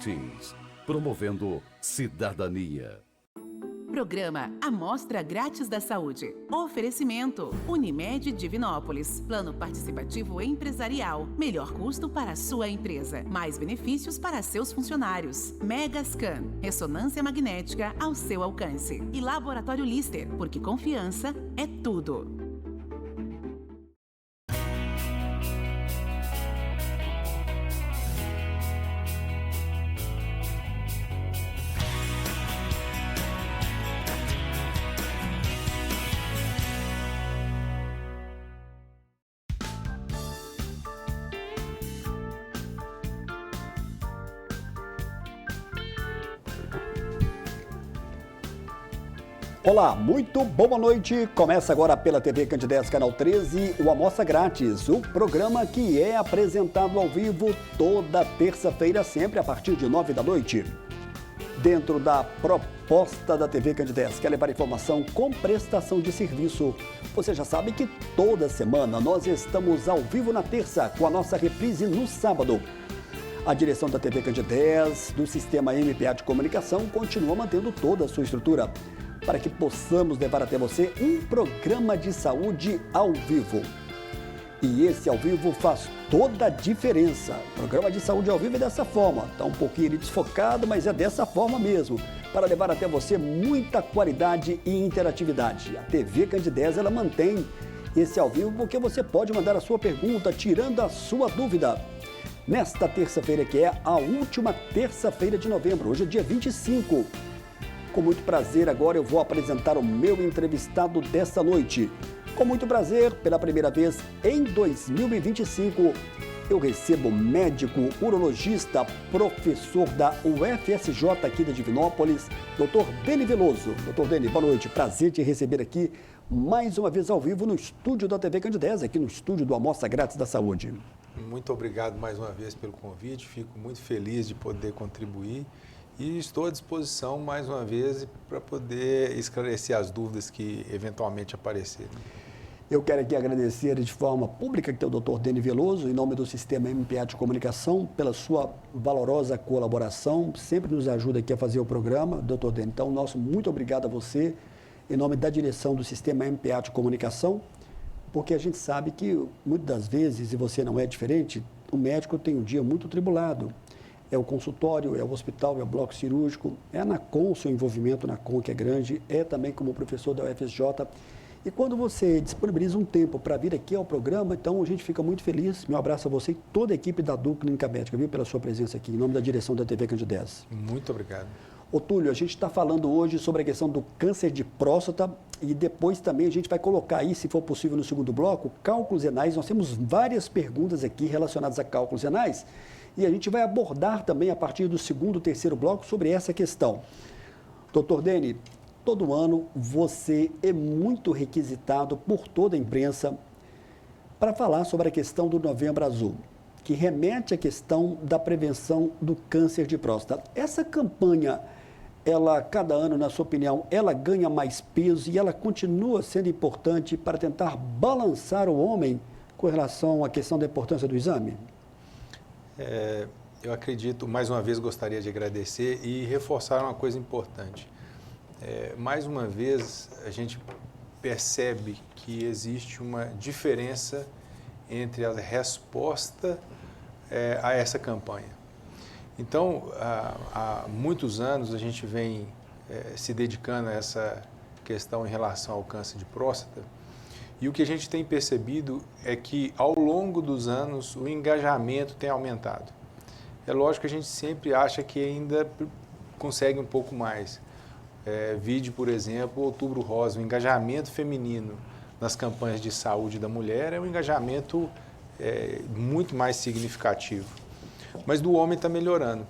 Martins, promovendo cidadania. Programa Amostra Grátis da Saúde. Oferecimento Unimed Divinópolis. Plano participativo empresarial. Melhor custo para a sua empresa. Mais benefícios para seus funcionários. Megascan. Ressonância magnética ao seu alcance. E Laboratório Lister, porque confiança é tudo. Olá, muito boa noite. Começa agora pela TV Candidez Canal 13, o Amostra Grátis, o programa que é apresentado ao vivo toda terça-feira, sempre a partir de 9 da noite. Dentro da proposta da TV Candidez, que é levar informação com prestação de serviço. Você já sabe que toda semana nós estamos ao vivo na terça, com a nossa reprise no sábado. A direção da TV Candidez, do Sistema MPA de Comunicação, continua mantendo toda a sua estrutura, para que possamos levar até você um programa de saúde ao vivo. E esse ao vivo faz toda a diferença. O programa de saúde ao vivo é dessa forma. Está um pouquinho desfocado, mas é dessa forma mesmo, para levar até você muita qualidade e interatividade. A TV Candidez, ela mantém esse ao vivo porque você pode mandar a sua pergunta, tirando a sua dúvida. Nesta terça-feira, que é a última terça-feira de novembro, hoje é dia 25. Com muito prazer, agora eu vou apresentar o meu entrevistado desta noite. Com muito prazer, pela primeira vez em 2025, eu recebo médico, urologista, professor da UFSJ aqui de Divinópolis, Dr. Deni Veloso. Dr. Deni, boa noite. Prazer te receber aqui mais uma vez ao vivo no estúdio da TV Candidez, aqui no estúdio do Amostra Grátis da Saúde. Muito obrigado mais uma vez pelo convite. Fico muito feliz de poder contribuir. E estou à disposição, mais uma vez, para poder esclarecer as dúvidas que eventualmente aparecerem. Eu quero aqui agradecer de forma pública que é o Dr. Deni Veloso, em nome do Sistema MPA de Comunicação, pela sua valorosa colaboração. Sempre nos ajuda aqui a fazer o programa, Dr. Deni. Então, nosso muito obrigado a você, em nome da direção do Sistema MPA de Comunicação, porque a gente sabe que, muitas das vezes, e você não é diferente, o médico tem um dia muito tribulado. É o consultório, é o hospital, é o bloco cirúrgico, é a NACOM, seu envolvimento na NACOM que é grande, é também como professor da UFSJ. E quando você disponibiliza um tempo para vir aqui ao programa, então a gente fica muito feliz. Meu abraço a você e toda a equipe da DU Clínica Médica, viu, pela sua presença aqui, em nome da direção da TV Candidez. Muito obrigado. Ô Túlio, a gente está falando hoje sobre a questão do câncer de próstata e depois também a gente vai colocar aí, se for possível no segundo bloco, cálculos renais. Nós temos várias perguntas aqui relacionadas a cálculos renais. E a gente vai abordar também, a partir do segundo, terceiro bloco, sobre essa questão. Doutor Deni, todo ano você é muito requisitado por toda a imprensa para falar sobre a questão do Novembro Azul, que remete à questão da prevenção do câncer de próstata. Essa campanha, ela, cada ano, na sua opinião, ela ganha mais peso e ela continua sendo importante para tentar balançar o homem com relação à questão da importância do exame? Eu acredito, mais uma vez gostaria de agradecer e reforçar uma coisa importante. Mais uma vez, a gente percebe que existe uma diferença entre a resposta a essa campanha. Então, há muitos anos a gente vem se dedicando a essa questão em relação ao câncer de próstata. E o que a gente tem percebido é que, ao longo dos anos, o engajamento tem aumentado. É lógico que a gente sempre acha que ainda consegue um pouco mais. Vide, por exemplo, o Outubro Rosa, o engajamento feminino nas campanhas de saúde da mulher é um engajamento muito mais significativo. Mas do homem está melhorando,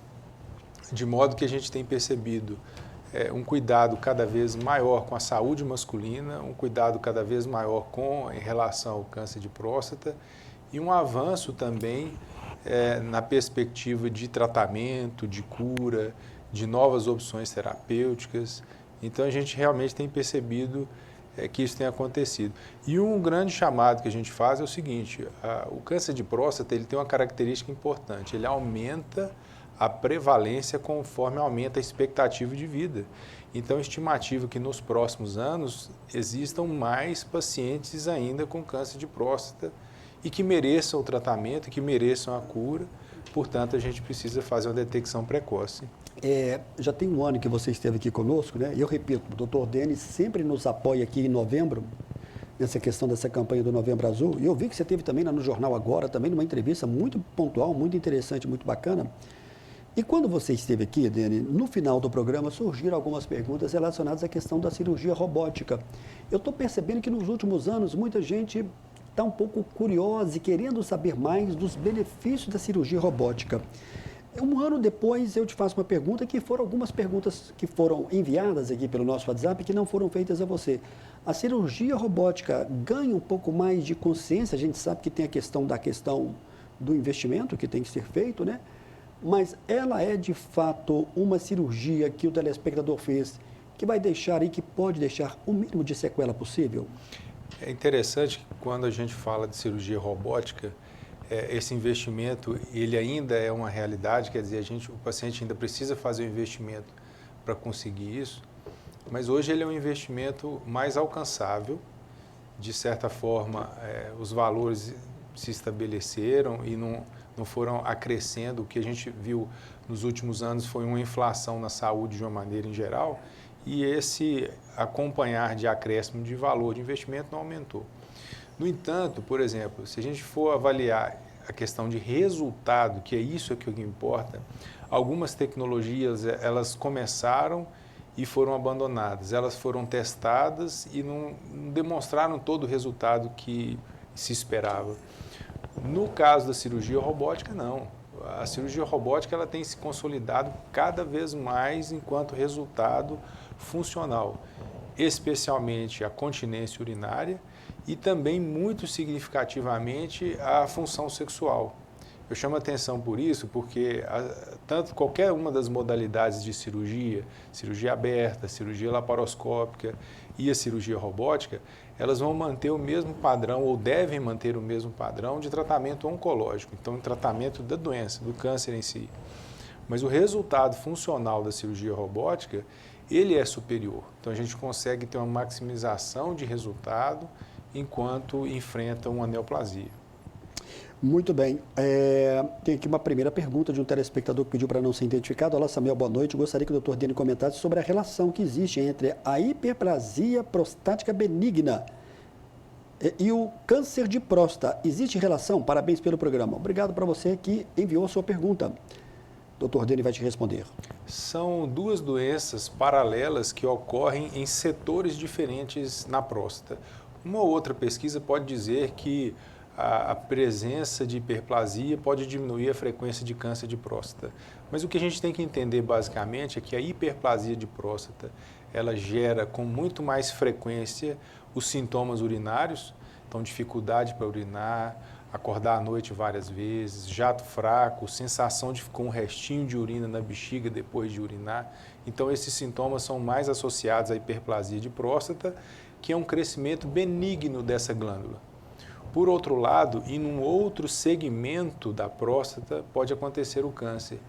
de modo que a gente tem percebido um cuidado cada vez maior com a saúde masculina, um cuidado cada vez maior em relação ao câncer de próstata e um avanço também na perspectiva de tratamento, de cura, de novas opções terapêuticas. Então, a gente realmente tem percebido que isso tem acontecido. E um grande chamado que a gente faz é o seguinte: o câncer de próstata ele tem uma característica importante, ele aumenta a prevalência conforme aumenta a expectativa de vida. Então, estimativa que nos próximos anos existam mais pacientes ainda com câncer de próstata e que mereçam o tratamento, que mereçam a cura. Portanto, a gente precisa fazer uma detecção precoce. Já tem um ano que você esteve aqui conosco, né? E eu repito, o Dr. Denis sempre nos apoia aqui em novembro, nessa questão dessa campanha do Novembro Azul. E eu vi que você teve também lá no Jornal Agora, também numa entrevista muito pontual, muito interessante, muito bacana. E quando você esteve aqui, Deni, no final do programa surgiram algumas perguntas relacionadas à questão da cirurgia robótica. Eu estou percebendo que nos últimos anos muita gente está um pouco curiosa e querendo saber mais dos benefícios da cirurgia robótica. Um ano depois eu te faço uma pergunta que foram algumas perguntas que foram enviadas aqui pelo nosso WhatsApp que não foram feitas a você. A cirurgia robótica ganha um pouco mais de consciência, a gente sabe que tem a questão do investimento que tem que ser feito, né? Mas ela é de fato uma cirurgia que o telespectador fez, que vai deixar e que pode deixar o mínimo de sequela possível? É interessante que quando a gente fala de cirurgia robótica, esse investimento ele ainda é uma realidade, quer dizer, o paciente ainda precisa fazer um investimento para conseguir isso, mas hoje ele é um investimento mais alcançável, de certa forma os valores se estabeleceram e não foram acrescendo. O que a gente viu nos últimos anos foi uma inflação na saúde de uma maneira em geral e esse acompanhar de acréscimo de valor de investimento não aumentou. No entanto, por exemplo, se a gente for avaliar a questão de resultado, que é isso que importa, algumas tecnologias elas começaram e foram abandonadas, elas foram testadas e não demonstraram todo o resultado que se esperava. No caso da cirurgia robótica, não. A cirurgia robótica ela tem se consolidado cada vez mais enquanto resultado funcional, especialmente a continência urinária e também muito significativamente a função sexual. Eu chamo a atenção por isso porque tanto qualquer uma das modalidades de cirurgia, cirurgia aberta, cirurgia laparoscópica e a cirurgia robótica, elas vão manter o mesmo padrão ou devem manter o mesmo padrão de tratamento oncológico, então o tratamento da doença, do câncer em si. Mas o resultado funcional da cirurgia robótica, ele é superior. Então a gente consegue ter uma maximização de resultado enquanto enfrenta uma neoplasia. Muito bem. Tem aqui uma primeira pergunta de um telespectador que pediu para não ser identificado. Olá, Samuel, boa noite. Gostaria que o Dr. Deni comentasse sobre a relação que existe entre a hiperplasia prostática benigna e o câncer de próstata. Existe relação? Parabéns pelo programa. Obrigado para você que enviou a sua pergunta. Dr. Deni vai te responder. São duas doenças paralelas que ocorrem em setores diferentes na próstata. Uma ou outra pesquisa pode dizer que a presença de hiperplasia pode diminuir a frequência de câncer de próstata. Mas o que a gente tem que entender basicamente é que a hiperplasia de próstata, ela gera com muito mais frequência os sintomas urinários, então dificuldade para urinar, acordar à noite várias vezes, jato fraco, sensação de ficar um restinho de urina na bexiga depois de urinar. Então esses sintomas são mais associados à hiperplasia de próstata, que é um crescimento benigno dessa glândula. Por outro lado, em um outro segmento da próstata pode acontecer o câncer,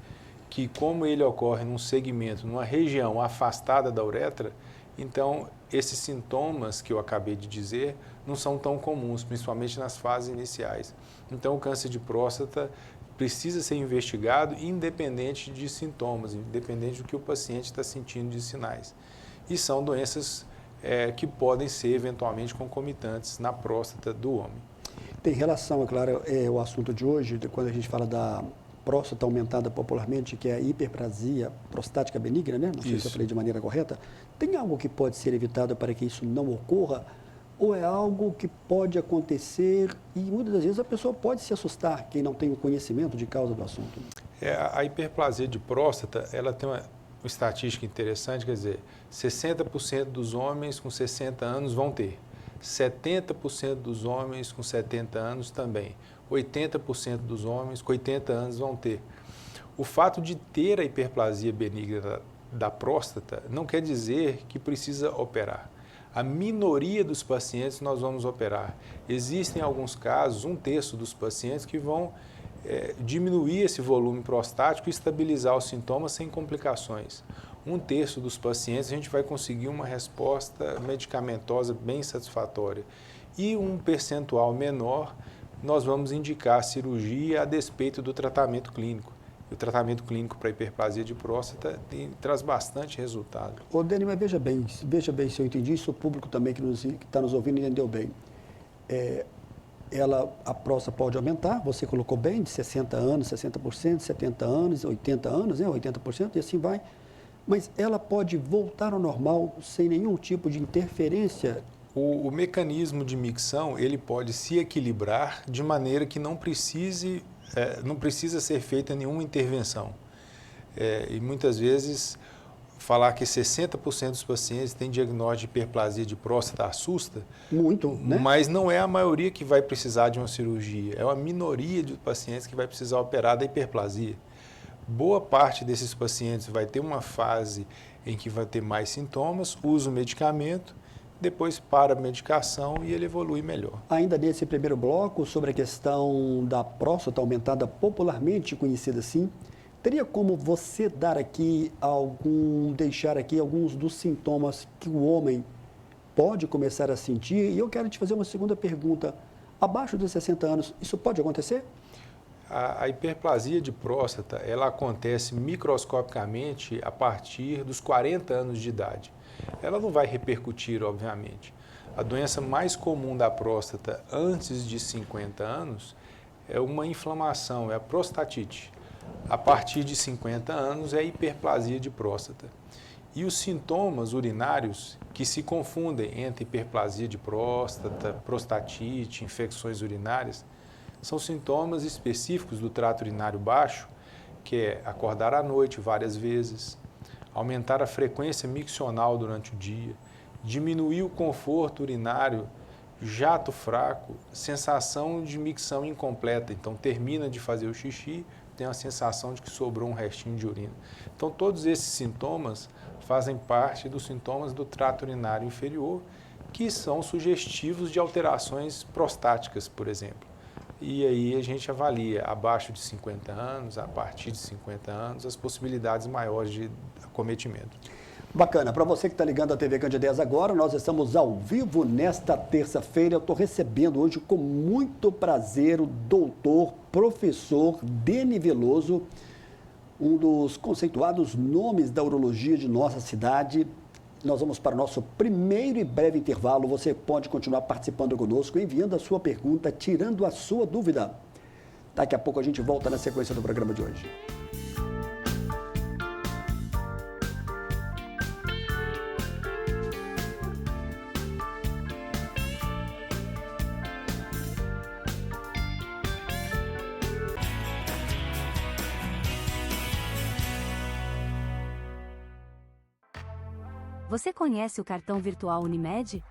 que como ele ocorre num segmento, numa região afastada da uretra, então esses sintomas que eu acabei de dizer não são tão comuns, principalmente nas fases iniciais. Então o câncer de próstata precisa ser investigado independente de sintomas, independente do que o paciente está sentindo de sinais. E são doenças que podem ser eventualmente concomitantes na próstata do homem. Tem relação, é claro, o assunto de hoje, quando a gente fala da próstata aumentada popularmente, que é a hiperplasia prostática benigna, né? Não sei se eu falei de maneira correta. Tem algo que pode ser evitado para que isso não ocorra? Ou é algo que pode acontecer e muitas das vezes a pessoa pode se assustar, quem não tem o conhecimento de causa do assunto? A hiperplasia de próstata, ela tem uma estatística interessante, quer dizer, 60% dos homens com 60 anos vão ter, 70% dos homens com 70 anos também, 80% dos homens com 80 anos vão ter. O fato de ter a hiperplasia benigna da próstata não quer dizer que precisa operar. A minoria dos pacientes nós vamos operar. Existem alguns casos, 1/3 dos pacientes que vão diminuir esse volume prostático e estabilizar os sintomas sem complicações. 1/3 dos pacientes a gente vai conseguir uma resposta medicamentosa bem satisfatória. E um percentual menor, nós vamos indicar a cirurgia a despeito do tratamento clínico. E o tratamento clínico para hiperplasia de próstata traz bastante resultado. Ô, Dani, mas veja bem se eu entendi isso, o público também que está nos ouvindo entendeu bem. A próstata pode aumentar, você colocou bem, de 60 anos, 60%, 70 anos, 80 anos, 80% e assim vai. Mas ela pode voltar ao normal sem nenhum tipo de interferência? O mecanismo de micção, ele pode se equilibrar de maneira que não precisa ser feita nenhuma intervenção. E muitas vezes, falar que 60% dos pacientes têm diagnóstico de hiperplasia de próstata assusta. Muito, né? Mas não é a maioria que vai precisar de uma cirurgia, é uma minoria de pacientes que vai precisar operar da hiperplasia. Boa parte desses pacientes vai ter uma fase em que vai ter mais sintomas, usa o medicamento, depois para a medicação e ele evolui melhor. Ainda nesse primeiro bloco, sobre a questão da próstata aumentada, popularmente conhecida assim, teria como você deixar aqui alguns dos sintomas que o homem pode começar a sentir? E eu quero te fazer uma segunda pergunta. Abaixo dos 60 anos, isso pode acontecer? A hiperplasia de próstata, ela acontece microscopicamente a partir dos 40 anos de idade. Ela não vai repercutir, obviamente. A doença mais comum da próstata antes de 50 anos é uma inflamação, é a prostatite. A partir de 50 anos é a hiperplasia de próstata. E os sintomas urinários que se confundem entre hiperplasia de próstata, prostatite, infecções urinárias, são sintomas específicos do trato urinário baixo, que é acordar à noite várias vezes, aumentar a frequência miccional durante o dia, diminuir o conforto urinário, jato fraco, sensação de micção incompleta. Então, termina de fazer o xixi, tem a sensação de que sobrou um restinho de urina. Então, todos esses sintomas fazem parte dos sintomas do trato urinário inferior, que são sugestivos de alterações prostáticas, por exemplo. E aí a gente avalia abaixo de 50 anos, a partir de 50 anos, as possibilidades maiores de acometimento. Bacana. Para você que está ligando a TV Candidez agora, nós estamos ao vivo nesta terça-feira. Eu estou recebendo hoje com muito prazer o doutor, professor Deni Veloso, um dos conceituados nomes da urologia de nossa cidade. Nós vamos para o nosso primeiro e breve intervalo. Você pode continuar participando conosco, enviando a sua pergunta, tirando a sua dúvida. Daqui a pouco a gente volta na sequência do programa de hoje. Você conhece o cartão virtual Unimed?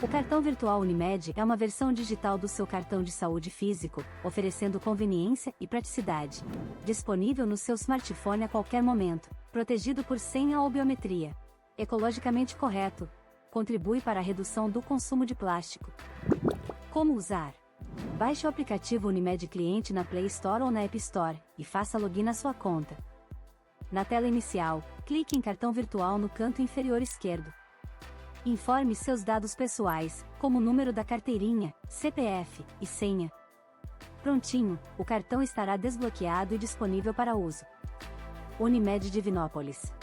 O cartão virtual Unimed é uma versão digital do seu cartão de saúde físico, oferecendo conveniência e praticidade. Disponível no seu smartphone a qualquer momento, protegido por senha ou biometria. Ecologicamente correto. Contribui para a redução do consumo de plástico. Como usar? Baixe o aplicativo Unimed Cliente na Play Store ou na App Store e faça login na sua conta. Na tela inicial, clique em cartão virtual no canto inferior esquerdo. Informe seus dados pessoais, como o número da carteirinha, CPF e senha. Prontinho, o cartão estará desbloqueado e disponível para uso. Unimed Divinópolis.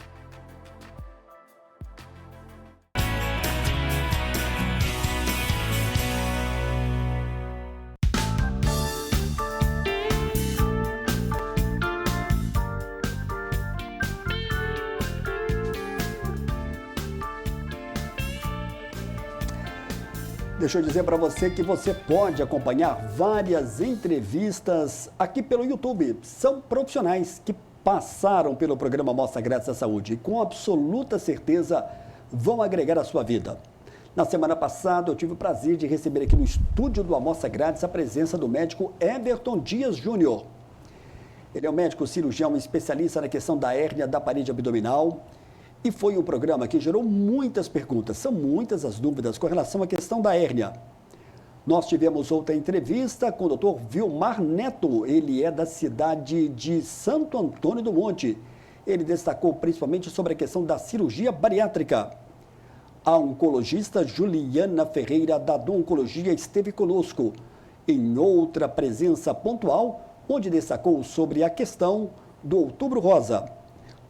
Deixa eu dizer para você que você pode acompanhar várias entrevistas aqui pelo YouTube. São profissionais que passaram pelo programa Amostra Grátis da Saúde e com absoluta certeza vão agregar à sua vida. Na semana passada eu tive o prazer de receber aqui no estúdio do Amostra Grátis a presença do médico Everton Dias Júnior. Ele é um médico cirurgião especialista na questão da hérnia da parede abdominal. E foi um programa que gerou muitas perguntas, são muitas as dúvidas com relação à questão da hérnia. Nós tivemos outra entrevista com o Dr. Vilmar Neto, ele é da cidade de Santo Antônio do Monte. Ele destacou principalmente sobre a questão da cirurgia bariátrica. A oncologista Juliana Ferreira, da Oncologia, esteve conosco em outra presença pontual, onde destacou sobre a questão do Outubro Rosa.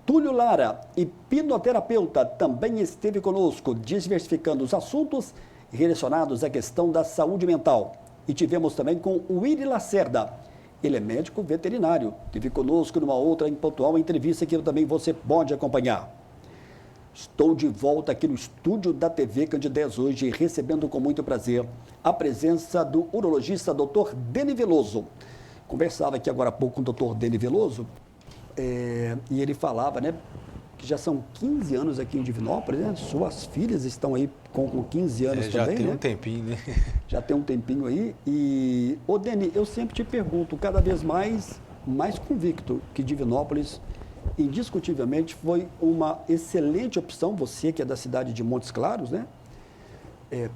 Túlio Lara, hipnoterapeuta, também esteve conosco, diversificando os assuntos relacionados à questão da saúde mental. E tivemos também com o Willy Lacerda, ele é médico veterinário, esteve conosco numa outra pontual entrevista que também você pode acompanhar. Estou de volta aqui no estúdio da TV Candidez hoje, recebendo com muito prazer a presença do urologista Dr. Deni Veloso. Conversava aqui agora há pouco com o Dr. Deni Veloso, e ele falava, né, que já são 15 anos aqui em Divinópolis, né? Suas filhas estão aí com 15 anos também, já tem, né? um tempinho, né? Já tem um tempinho aí. E, ô Deni, eu sempre te pergunto, cada vez mais convicto que Divinópolis, indiscutivelmente, foi uma excelente opção, você que é da cidade de Montes Claros, né?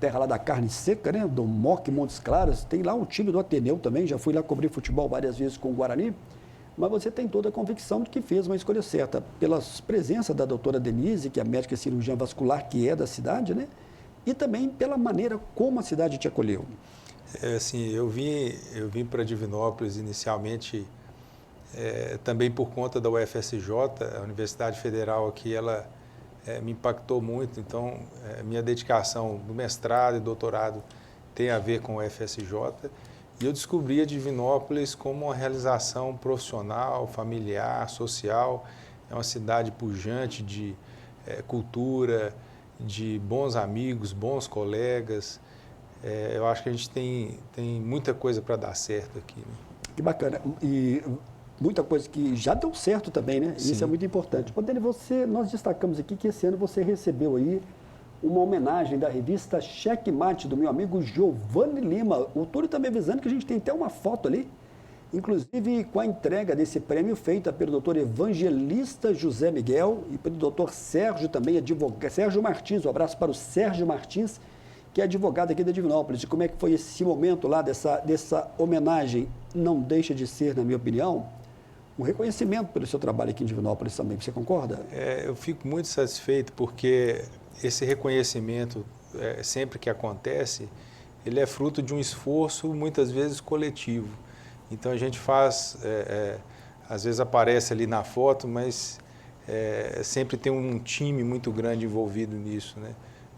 Terra lá da carne seca, né? Do MOC Montes Claros, tem lá um time do Ateneu também, já fui lá cobrir futebol várias vezes com o Guarani, mas você tem toda a convicção de que fez uma escolha certa, pela presença da doutora Denise, que é a médica cirurgiã vascular, que é da cidade, né? E também pela maneira como a cidade te acolheu. Assim, eu vim para Divinópolis inicialmente também por conta da UFSJ, a Universidade Federal aqui, ela me impactou muito, então minha dedicação no mestrado e doutorado tem a ver com o UFSJ. E eu descobri a Divinópolis como uma realização profissional, familiar, social. É uma cidade pujante de cultura, de bons amigos, bons colegas. Eu acho que a gente tem muita coisa para dar certo aqui, né? Que bacana. E muita coisa que já deu certo também, né? Sim. Isso é muito importante. Deni, nós destacamos aqui que esse ano você recebeu aí uma homenagem da revista Checkmate, do meu amigo Giovanni Lima. O Túlio está me avisando que a gente tem até uma foto ali, inclusive com a entrega desse prêmio feita pelo doutor evangelista José Miguel e pelo doutor Sérgio também, Sérgio Martins. Um abraço para o Sérgio Martins, que é advogado aqui da Divinópolis. E como é que foi esse momento lá dessa homenagem? Não deixa de ser, na minha opinião, um reconhecimento pelo seu trabalho aqui em Divinópolis também. Você concorda? Eu fico muito satisfeito porque esse reconhecimento, sempre que acontece, ele é fruto de um esforço, muitas vezes, coletivo. Então, a gente faz, às vezes aparece ali na foto, mas sempre tem um time muito grande envolvido nisso, né?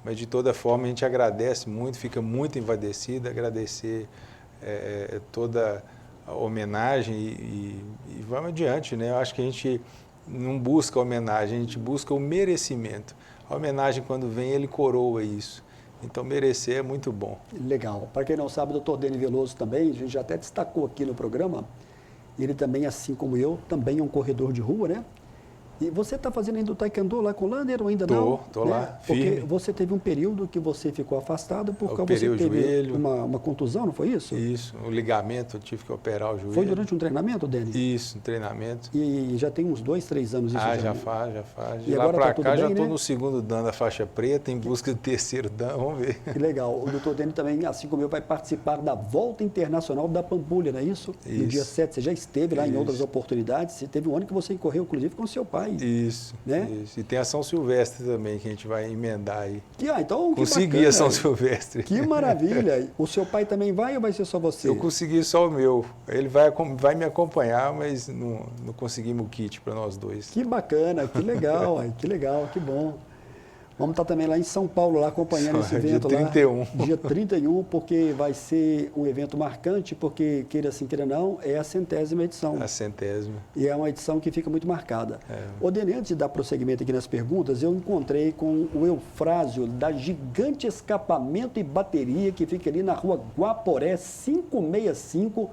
Mas, de toda forma, a gente agradece muito, fica muito envaidecido, agradecer toda a homenagem e vamos adiante, né? Eu acho que a gente não busca a homenagem, a gente busca o merecimento. A homenagem, quando vem, ele coroa isso. Então, merecer é muito bom. Legal. Para quem não sabe, o doutor Deni Veloso também, a gente já até destacou aqui no programa, ele também, assim como eu, também é um corredor de rua, né? E você está fazendo ainda o taekwondo lá com o Lander ou ainda não? Estou lá, firme. Porque você teve um período que você ficou afastado porque você teve uma contusão, não foi isso? Isso, o ligamento, eu tive que operar o joelho. Foi durante um treinamento, Deni? Isso, um treinamento. E já tem uns 2, 3 anos isso? Já faz. De e lá para cá já estou no segundo dan da faixa preta, em busca do terceiro dan, vamos ver. Que legal. O doutor Deni também, assim como eu, vai participar da Volta Internacional da Pampulha, não é isso? Isso. No dia 7, você já esteve lá em outras oportunidades, você teve um ano que você correu, inclusive, com seu pai. Isso. Né? Isso. E tem a São Silvestre também, que a gente vai emendar aí. Então, consegui a São Silvestre. Que maravilha! O seu pai também vai ou vai ser só você? Eu consegui só o meu. Ele vai me acompanhar, mas não conseguimos o kit para nós dois. Que bacana, que legal, que legal, que bom. Vamos estar também lá em São Paulo, lá acompanhando esse evento dia 31. Lá. Dia 31, porque vai ser um evento marcante, porque, queira sim, queira não, é a 100ª edição. A 100ª. E é uma edição que fica muito marcada. Ô, Deni, antes de dar prosseguimento aqui nas perguntas, eu encontrei com o Eufrásio, da Gigante Escapamento e Bateria, que fica ali na rua Guaporé, 565,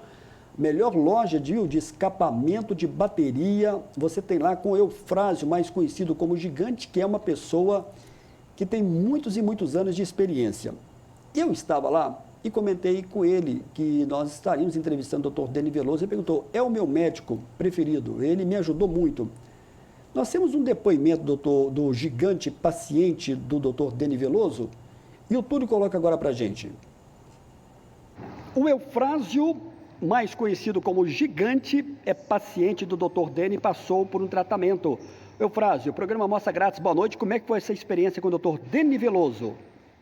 melhor loja de escapamento de bateria. Você tem lá com o Eufrásio, mais conhecido como Gigante, que é uma pessoa que tem muitos e muitos anos de experiência. Eu estava lá e comentei com ele que nós estaríamos entrevistando o Dr. Deni Veloso. Ele perguntou, é o meu médico preferido, ele me ajudou muito. Nós temos um depoimento do gigante paciente do Dr. Deni Veloso e o Túlio coloca agora para a gente. O Eufrásio, mais conhecido como Gigante, é paciente do Dr. Deni e passou por um tratamento. Eufrásio, o programa Amostra Grátis, boa noite. Como é que foi essa experiência com o Dr. Deni Veloso?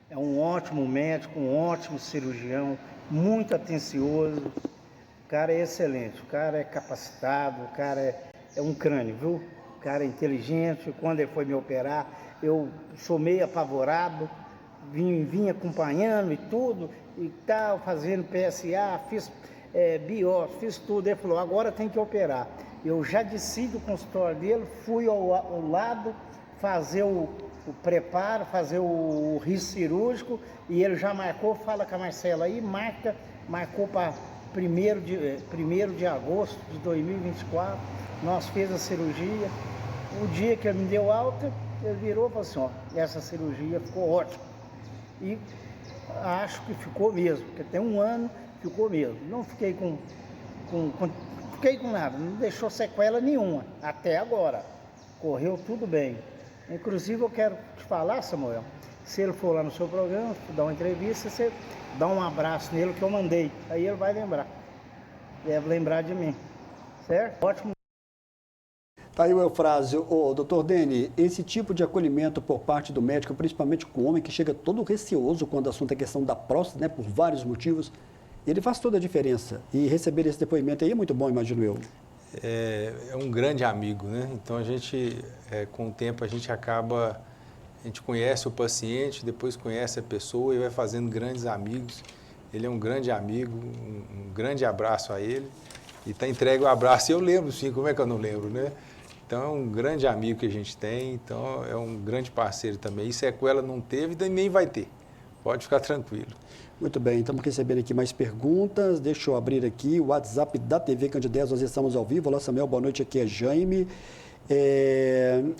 É um ótimo médico, um ótimo cirurgião, muito atencioso. O cara é excelente, o cara é capacitado, o cara é um crânio, viu? O cara é inteligente. Quando ele foi me operar, eu sou meio apavorado, vim acompanhando e tudo, e tal, fazendo PSA, fiz biópsia, fiz tudo. Ele falou, agora tem que operar. Eu já desci do consultório dele, fui ao lado fazer o preparo, fazer o risco cirúrgico, e ele já marcou, fala com a Marcela aí, marcou para 1º de agosto de 2024, nós fez a cirurgia. O dia que ele me deu alta, ele virou e falou assim, ó, essa cirurgia ficou ótima. E acho que ficou mesmo, porque tem um ano ficou mesmo. Não fiquei com nada, não deixou sequela nenhuma, até agora. Correu tudo bem. Inclusive eu quero te falar, Samuel, se ele for lá no seu programa, dar uma entrevista, você dá um abraço nele que eu mandei, aí ele vai lembrar, deve lembrar de mim, certo? Ótimo. Tá aí o Eufrásio. Dr. Deni, esse tipo de acolhimento por parte do médico, principalmente com o homem que chega todo receoso quando o assunto é questão da próstata, né, por vários motivos, ele faz toda a diferença. E receber esse depoimento aí é muito bom, imagino eu. É um grande amigo, né? Então a gente, com o tempo, a gente conhece o paciente, depois conhece a pessoa e vai fazendo grandes amigos. Ele é um grande amigo, um grande abraço a ele. E está entregue o abraço. E eu lembro, sim, como é que eu não lembro, né? Então é um grande amigo que a gente tem, então é um grande parceiro também. E sequela não teve e nem vai ter. Pode ficar tranquilo. Muito bem, estamos recebendo aqui mais perguntas. Deixa eu abrir aqui o WhatsApp da TV Candidez, nós estamos ao vivo. Olá, Samuel, boa noite, aqui é Jaime.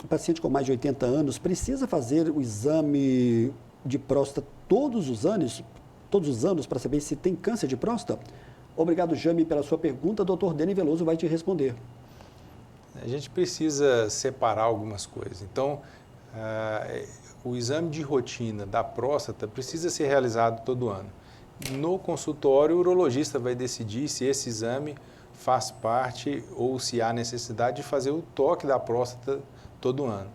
Paciente com mais de 80 anos, precisa fazer o exame de próstata todos os anos para saber se tem câncer de próstata? Obrigado, Jaime, pela sua pergunta. Dr. Deni Veloso vai te responder. A gente precisa separar algumas coisas. Então, o exame de rotina da próstata precisa ser realizado todo ano. No consultório, o urologista vai decidir se esse exame faz parte ou se há necessidade de fazer o toque da próstata todo ano.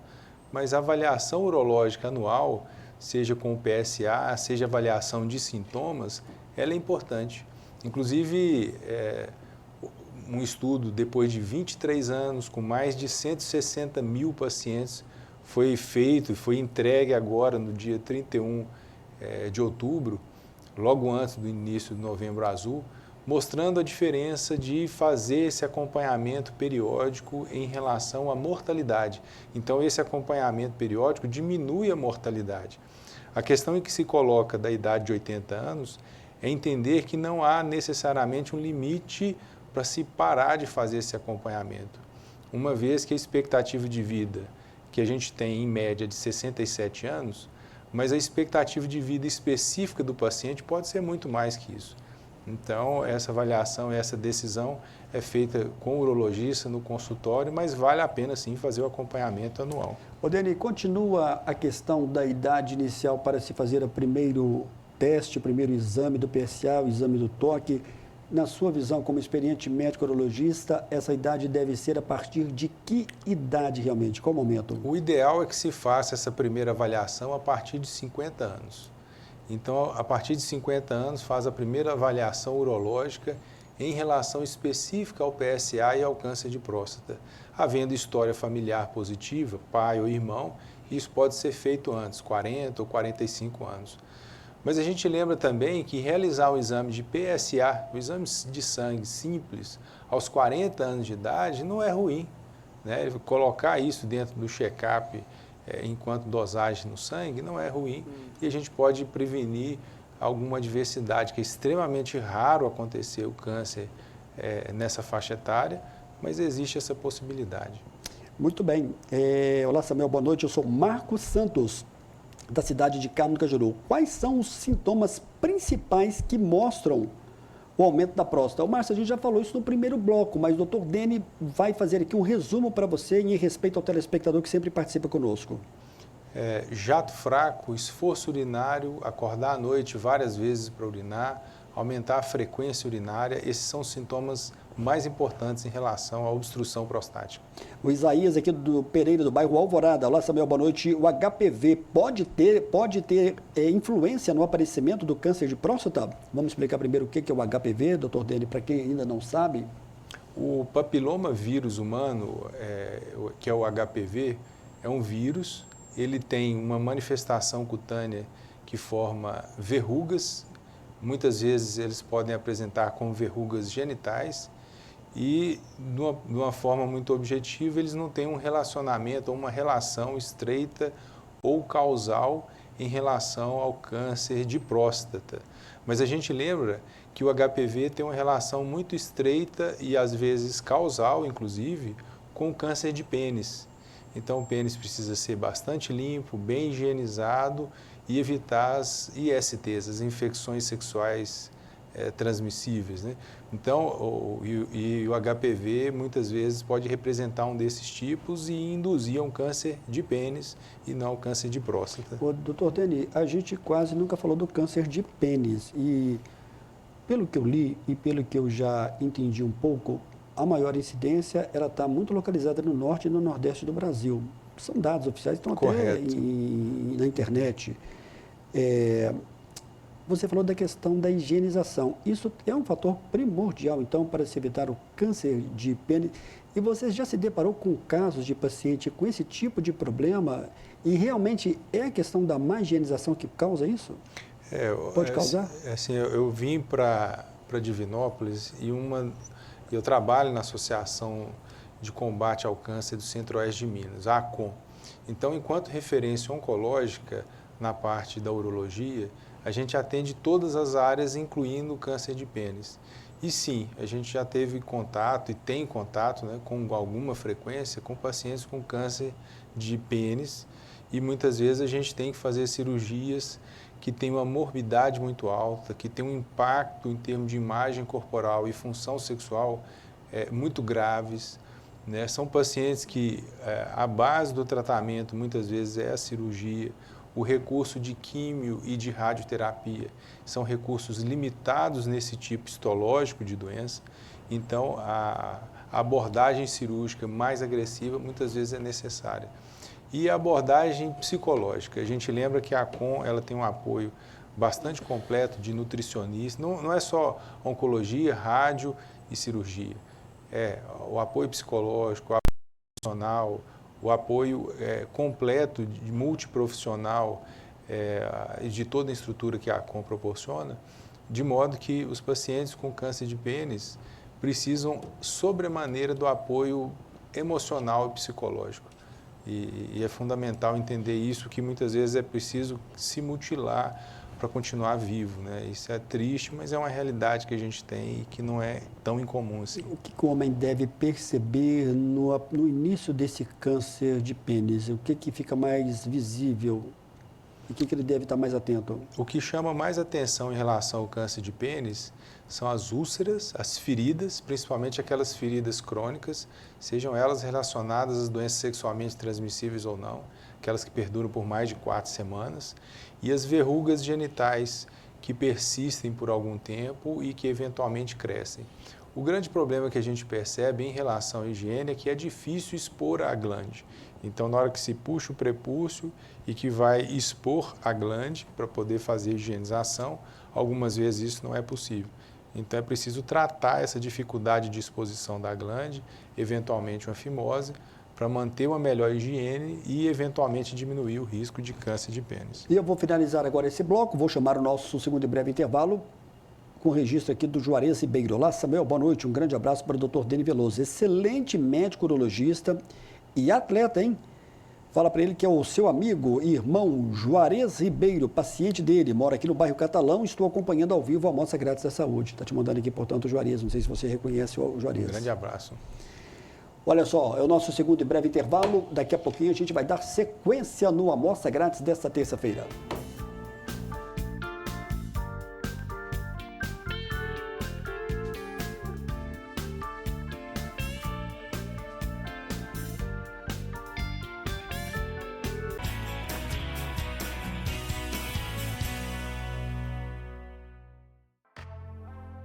Mas a avaliação urológica anual, seja com o PSA, seja avaliação de sintomas, ela é importante. Inclusive, um estudo depois de 23 anos, com mais de 160 mil pacientes, foi feito e foi entregue agora no dia 31 de outubro, logo antes do início do Novembro Azul, mostrando a diferença de fazer esse acompanhamento periódico em relação à mortalidade. Então, esse acompanhamento periódico diminui a mortalidade. A questão em que se coloca da idade de 80 anos é entender que não há necessariamente um limite para se parar de fazer esse acompanhamento. Uma vez que a expectativa de vida que a gente tem em média de 67 anos, mas a expectativa de vida específica do paciente pode ser muito mais que isso. Então, essa avaliação, essa decisão é feita com o urologista no consultório, mas vale a pena sim fazer o acompanhamento anual. Deni, continua a questão da idade inicial para se fazer o primeiro teste, o primeiro exame do PSA, o exame do toque. Na sua visão, como experiente médico urologista, essa idade deve ser a partir de que idade realmente? Qual momento? O ideal é que se faça essa primeira avaliação a partir de 50 anos. Então, a partir de 50 anos, faz a primeira avaliação urológica em relação específica ao PSA e ao câncer de próstata. Havendo história familiar positiva, pai ou irmão, isso pode ser feito antes, 40 ou 45 anos. Mas a gente lembra também que realizar o exame de PSA, o exame de sangue simples, aos 40 anos de idade, não é ruim, né? Colocar isso dentro do check-up enquanto dosagem no sangue não é ruim e a gente pode prevenir alguma adversidade, que é extremamente raro acontecer o câncer nessa faixa etária, mas existe essa possibilidade. Muito bem. Olá, Samuel, boa noite. Eu sou Marcos Santos, da cidade de Carmo do Cajuru. Quais são os sintomas principais que mostram o aumento da próstata? Márcio, a gente já falou isso no primeiro bloco, mas o Dr. Deni vai fazer aqui um resumo para você em respeito ao telespectador que sempre participa conosco. Jato fraco, esforço urinário, acordar à noite várias vezes para urinar, aumentar a frequência urinária. Esses são os sintomas mais importantes em relação à obstrução prostática. O Isaías aqui do Pereira, do bairro Alvorada. Olá, Samuel, boa noite. O HPV pode ter influência no aparecimento do câncer de próstata? Vamos explicar primeiro o que é o HPV, doutor Dene, para quem ainda não sabe. O papiloma vírus humano, que é o HPV, é um vírus. Ele tem uma manifestação cutânea que forma verrugas. Muitas vezes eles podem apresentar como verrugas genitais e, de uma forma muito objetiva, eles não têm um relacionamento ou uma relação estreita ou causal em relação ao câncer de próstata. Mas a gente lembra que o HPV tem uma relação muito estreita e, às vezes, causal, inclusive, com o câncer de pênis. Então, o pênis precisa ser bastante limpo, bem higienizado e evitar as ISTs, as infecções sexuais transmissíveis, né? Então, o HPV muitas vezes pode representar um desses tipos e induzir a um câncer de pênis e não o câncer de próstata. Doutor Dene, a gente quase nunca falou do câncer de pênis e, pelo que eu li e pelo que eu já entendi um pouco, a maior incidência ela está muito localizada no norte e no nordeste do Brasil. São dados oficiais, estão até na internet. Você falou da questão da higienização. Isso é um fator primordial, então, para se evitar o câncer de pênis. E você já se deparou com casos de paciente com esse tipo de problema? E realmente é a questão da má higienização que causa isso? Pode causar? Assim, eu vim para Divinópolis e eu trabalho na Associação de Combate ao Câncer do Centro-Oeste de Minas, a ACOM. Então, enquanto referência oncológica na parte da urologia, a gente atende todas as áreas, incluindo o câncer de pênis. E sim, a gente já teve contato e tem contato, né, com alguma frequência com pacientes com câncer de pênis e muitas vezes a gente tem que fazer cirurgias que têm uma morbidade muito alta, que têm um impacto em termos de imagem corporal e função sexual muito graves, né? São pacientes que a base do tratamento muitas vezes é a cirurgia, o recurso de químio e de radioterapia são recursos limitados nesse tipo histológico de doença, então a abordagem cirúrgica mais agressiva muitas vezes é necessária. E a abordagem psicológica, a gente lembra que a ACOM ela tem um apoio bastante completo de nutricionista, não é só oncologia, rádio e cirurgia, o apoio psicológico, o apoio emocional, o apoio completo, multiprofissional de toda a estrutura que a ACOM proporciona, de modo que os pacientes com câncer de pênis precisam sobremaneira do apoio emocional e psicológico. E é fundamental entender isso, que muitas vezes é preciso se mutilar para continuar vivo, né? Isso é triste, mas é uma realidade que a gente tem e que não é tão incomum assim. O que o homem deve perceber no início desse câncer de pênis? O que fica mais visível? O que ele deve estar mais atento? O que chama mais atenção em relação ao câncer de pênis são as úlceras, as feridas, principalmente aquelas feridas crônicas, sejam elas relacionadas às doenças sexualmente transmissíveis ou não, aquelas que perduram por mais de 4 semanas, e as verrugas genitais que persistem por algum tempo e que eventualmente crescem. O grande problema que a gente percebe em relação à higiene é que é difícil expor a glande. Então, na hora que se puxa o prepúcio e que vai expor a glande para poder fazer a higienização, algumas vezes isso não é possível. Então, é preciso tratar essa dificuldade de exposição da glande, eventualmente uma fimose, para manter uma melhor higiene e, eventualmente, diminuir o risco de câncer de pênis. E eu vou finalizar agora esse bloco, vou chamar o nosso segundo e breve intervalo, com o registro aqui do Juarez Ribeiro. Olá, Samuel, boa noite, um grande abraço para o Dr. Dene Veloso, excelente médico urologista e atleta, hein? Fala para ele que é o seu amigo e irmão Juarez Ribeiro, paciente dele, mora aqui no bairro Catalão, estou acompanhando ao vivo a Amostra Grátis da Saúde. Está te mandando aqui, portanto, o Juarez, não sei se você reconhece o Juarez. Um grande abraço. Olha só, é o nosso segundo e breve intervalo, daqui a pouquinho a gente vai dar sequência no Amostra Grátis desta terça-feira.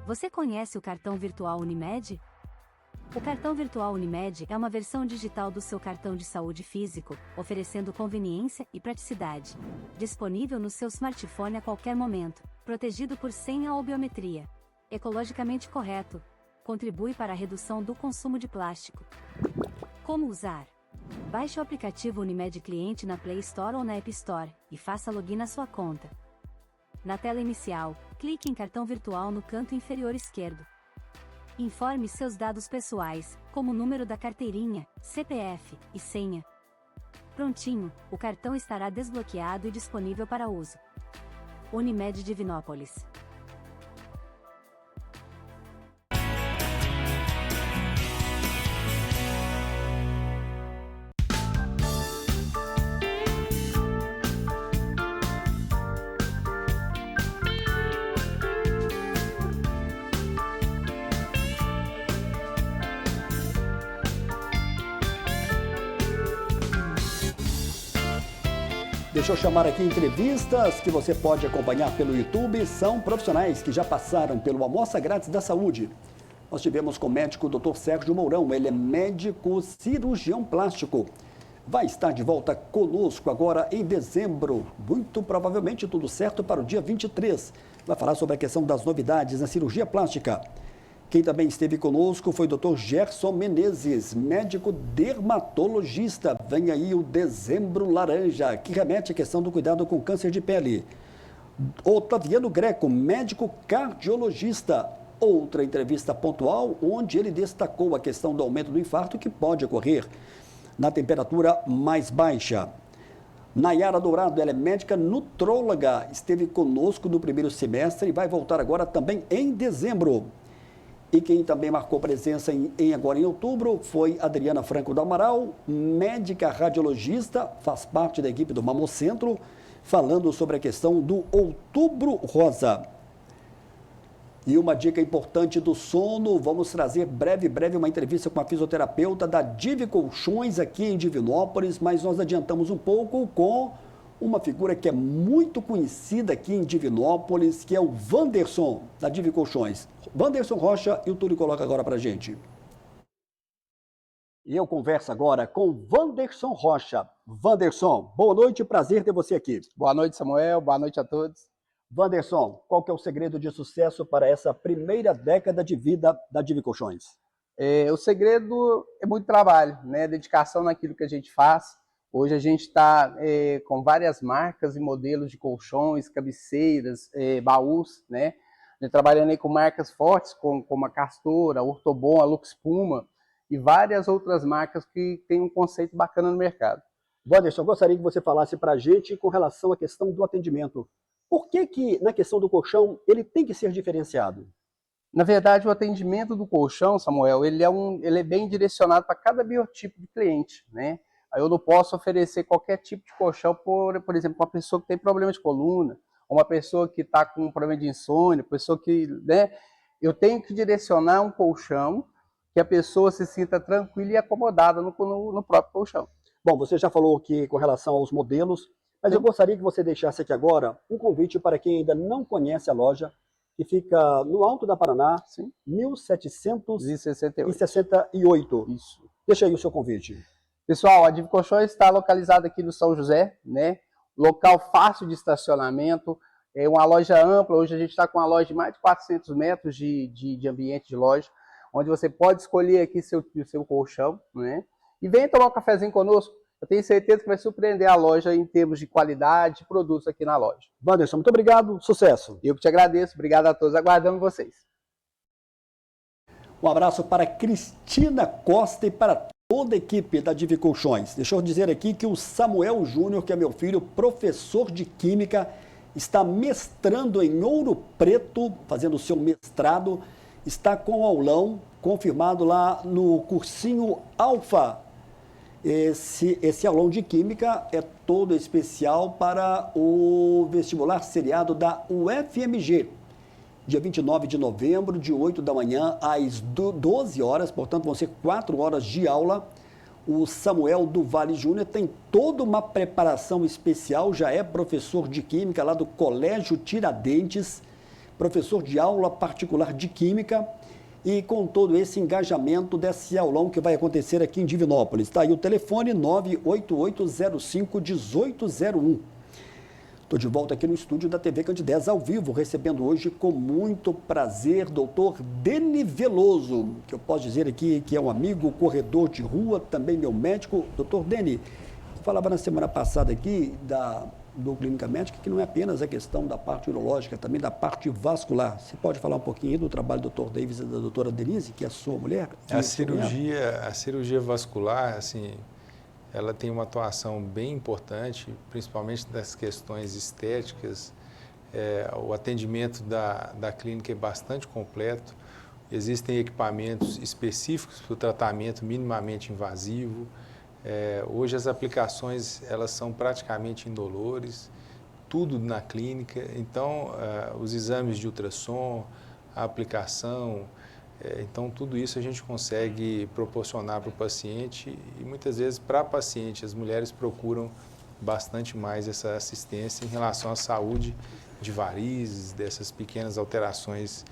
Você conhece o cartão virtual Unimed? O cartão virtual Unimed é uma versão digital do seu cartão de saúde físico, oferecendo conveniência e praticidade. Disponível no seu smartphone a qualquer momento, protegido por senha ou biometria. Ecologicamente correto. Contribui para a redução do consumo de plástico. Como usar? Baixe o aplicativo Unimed Cliente na Play Store ou na App Store e faça login na sua conta. Na tela inicial, clique em cartão virtual no canto inferior esquerdo. Informe seus dados pessoais, como o número da carteirinha, CPF e senha. Prontinho, o cartão estará desbloqueado e disponível para uso. Unimed Divinópolis. Deixa eu chamar aqui entrevistas que você pode acompanhar pelo YouTube. São profissionais que já passaram pelo Amostra Grátis da Saúde. Nós tivemos com o médico Dr. Sérgio Mourão. Ele é médico cirurgião plástico. Vai estar de volta conosco agora em dezembro. Muito provavelmente tudo certo para o dia 23. Vai falar sobre a questão das novidades na cirurgia plástica. Quem também esteve conosco foi o Dr. Gerson Menezes, médico dermatologista. Vem aí o Dezembro Laranja, que remete à questão do cuidado com câncer de pele. Otaviano Greco, médico cardiologista. Outra entrevista pontual, onde ele destacou a questão do aumento do infarto que pode ocorrer na temperatura mais baixa. Nayara Dourado, ela é médica nutróloga, esteve conosco no primeiro semestre e vai voltar agora também em dezembro. E quem também marcou presença agora em outubro foi Adriana Franco do Amaral, médica radiologista, faz parte da equipe do Mamocentro, falando sobre a questão do Outubro Rosa. E uma dica importante do sono, vamos trazer breve uma entrevista com a fisioterapeuta da Divi Colchões aqui em Divinópolis, mas nós adiantamos um pouco com uma figura que é muito conhecida aqui em Divinópolis, que é o Wanderson, da Divi Colchões. Wanderson Rocha, e o Túlio coloca agora para a gente. E eu converso agora com Wanderson Rocha. Wanderson, boa noite, prazer ter você aqui. Boa noite, Samuel, boa noite a todos. Wanderson, qual que é o segredo de sucesso para essa primeira década de vida da Divi Colchões? O segredo é muito trabalho, né? Dedicação naquilo que a gente faz. Hoje a gente está com várias marcas e modelos de colchões, cabeceiras, baús, né? A gente trabalhando aí com marcas fortes, como a Castor, a Ortobon, a Lux Puma e várias outras marcas que têm um conceito bacana no mercado. Wanderson, eu gostaria que você falasse para a gente com relação à questão do atendimento. Por que na questão do colchão ele tem que ser diferenciado? Na verdade, o atendimento do colchão, Samuel, ele é bem direcionado para cada biotipo de cliente, né? Eu não posso oferecer qualquer tipo de colchão, por exemplo, uma pessoa que tem problema de coluna, ou uma pessoa que está com um problema de insônia, pessoa que, né? Eu tenho que direcionar um colchão que a pessoa se sinta tranquila e acomodada no próprio colchão. Bom, você já falou aqui com relação aos modelos, mas eu gostaria que você deixasse aqui agora um convite para quem ainda não conhece a loja, que fica no Alto da Paraná, sim, 1768. Isso. Deixa aí o seu convite. Pessoal, a Divi Colchões está localizada aqui no São José, né? Local fácil de estacionamento, é uma loja ampla. Hoje a gente está com uma loja de mais de 400 metros de ambiente de loja, onde você pode escolher aqui seu colchão, né? E venha tomar um cafezinho conosco. Eu tenho certeza que vai surpreender a loja em termos de qualidade de produtos aqui na loja. Wanderson, muito obrigado, sucesso. Eu que te agradeço, obrigado a todos, aguardando vocês. Um abraço para Cristina Costa e para toda a equipe da Divi Colchões. Deixa eu dizer aqui que o Samuel Júnior, que é meu filho, professor de Química, está mestrando em Ouro Preto, fazendo o seu mestrado, está com aulão confirmado lá no cursinho Alfa. Esse aulão de Química é todo especial para o vestibular seriado da UFMG. Dia 29 de novembro, de 8 da manhã às 12 horas, portanto vão ser 4 horas de aula. O Samuel do Vale Júnior tem toda uma preparação especial, já é professor de Química lá do Colégio Tiradentes, professor de aula particular de Química, e com todo esse engajamento desse aulão que vai acontecer aqui em Divinópolis. Está aí o telefone 98805-1801. Estou de volta aqui no estúdio da TV Candidez ao vivo, recebendo hoje com muito prazer doutor Deni Veloso, que eu posso dizer aqui que é um amigo, corredor de rua, também meu médico. Doutor Deni, eu falava na semana passada aqui do Clínica Médica que não é apenas a questão da parte urológica, também da parte vascular. Você pode falar um pouquinho aí do trabalho do Dr. Davis e da doutora Denise, que é a sua mulher? A cirurgia vascular, assim, ela tem uma atuação bem importante, principalmente das questões estéticas. O atendimento da clínica é bastante completo. Existem equipamentos específicos para o tratamento minimamente invasivo. Hoje as aplicações elas são praticamente indolores, tudo na clínica. Então, os exames de ultrassom, a aplicação, então tudo isso a gente consegue proporcionar para o paciente e muitas vezes para a paciente as mulheres procuram bastante mais essa assistência em relação à saúde de varizes, dessas pequenas alterações,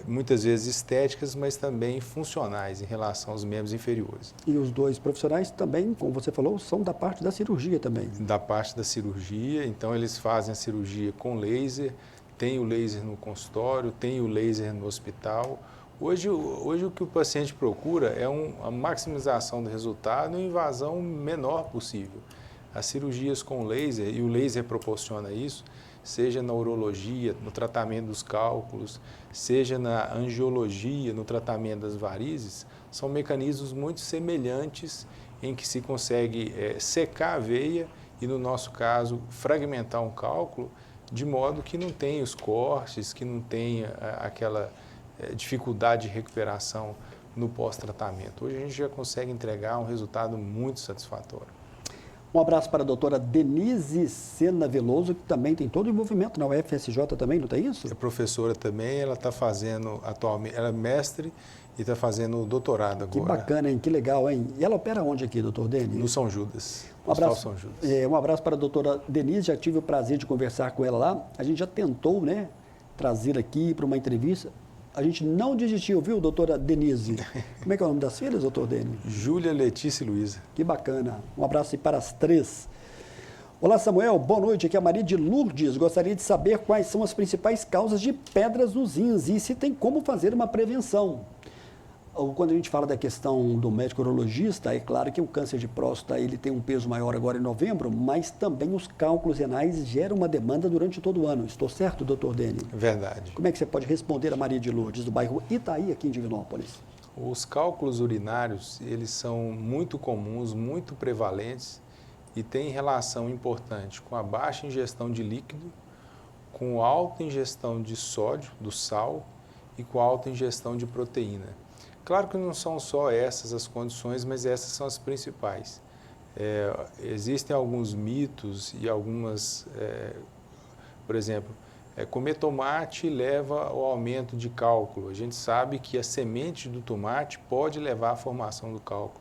muitas vezes estéticas, mas também funcionais em relação aos membros inferiores. E os dois profissionais também, como você falou, são da parte da cirurgia também. Da parte da cirurgia, então eles fazem a cirurgia com laser, tem o laser no consultório, tem o laser no hospital. Hoje o que o paciente procura é a maximização do resultado e uma invasão menor possível. As cirurgias com laser, e o laser proporciona isso, seja na urologia, no tratamento dos cálculos, seja na angiologia, no tratamento das varizes, são mecanismos muito semelhantes em que se consegue secar a veia e, no nosso caso, fragmentar um cálculo de modo que não tenha os cortes, que não tenha aquela dificuldade de recuperação no pós-tratamento. Hoje a gente já consegue entregar um resultado muito satisfatório. Um abraço para a doutora Denise Sena Veloso, que também tem todo o envolvimento na UFSJ também, não tem isso? É professora também, ela está fazendo atualmente, ela é mestre e está fazendo doutorado agora. Que bacana, hein? Que legal, hein? E ela opera onde aqui, doutor Denis? No São Judas. Um abraço, São Judas. Um abraço para a doutora Denise, já tive o prazer de conversar com ela lá. A gente já tentou, né, trazer aqui para uma entrevista. A gente não desistiu, viu, doutora Denise? Como é que é o nome das filhas, doutor Denis? Júlia, Letícia e Luísa. Que bacana. Um abraço aí para as três. Olá, Samuel. Boa noite. Aqui é a Maria de Lourdes. Gostaria de saber quais são as principais causas de pedras nos rins e se tem como fazer uma prevenção. Quando a gente fala da questão do médico urologista, é claro que o câncer de próstata ele tem um peso maior agora em novembro, mas também os cálculos renais geram uma demanda durante todo o ano. Estou certo, doutor Denis? Verdade. Como é que você pode responder a Maria de Lourdes, do bairro Itaí, aqui em Divinópolis? Os cálculos urinários, eles são muito comuns, muito prevalentes e têm relação importante com a baixa ingestão de líquido, com a alta ingestão de sódio, do sal, e com a alta ingestão de proteína. Claro que não são só essas as condições, mas essas são as principais. Existem alguns mitos e algumas, por exemplo, comer tomate leva ao aumento de cálculo. A gente sabe que a semente do tomate pode levar à formação do cálculo,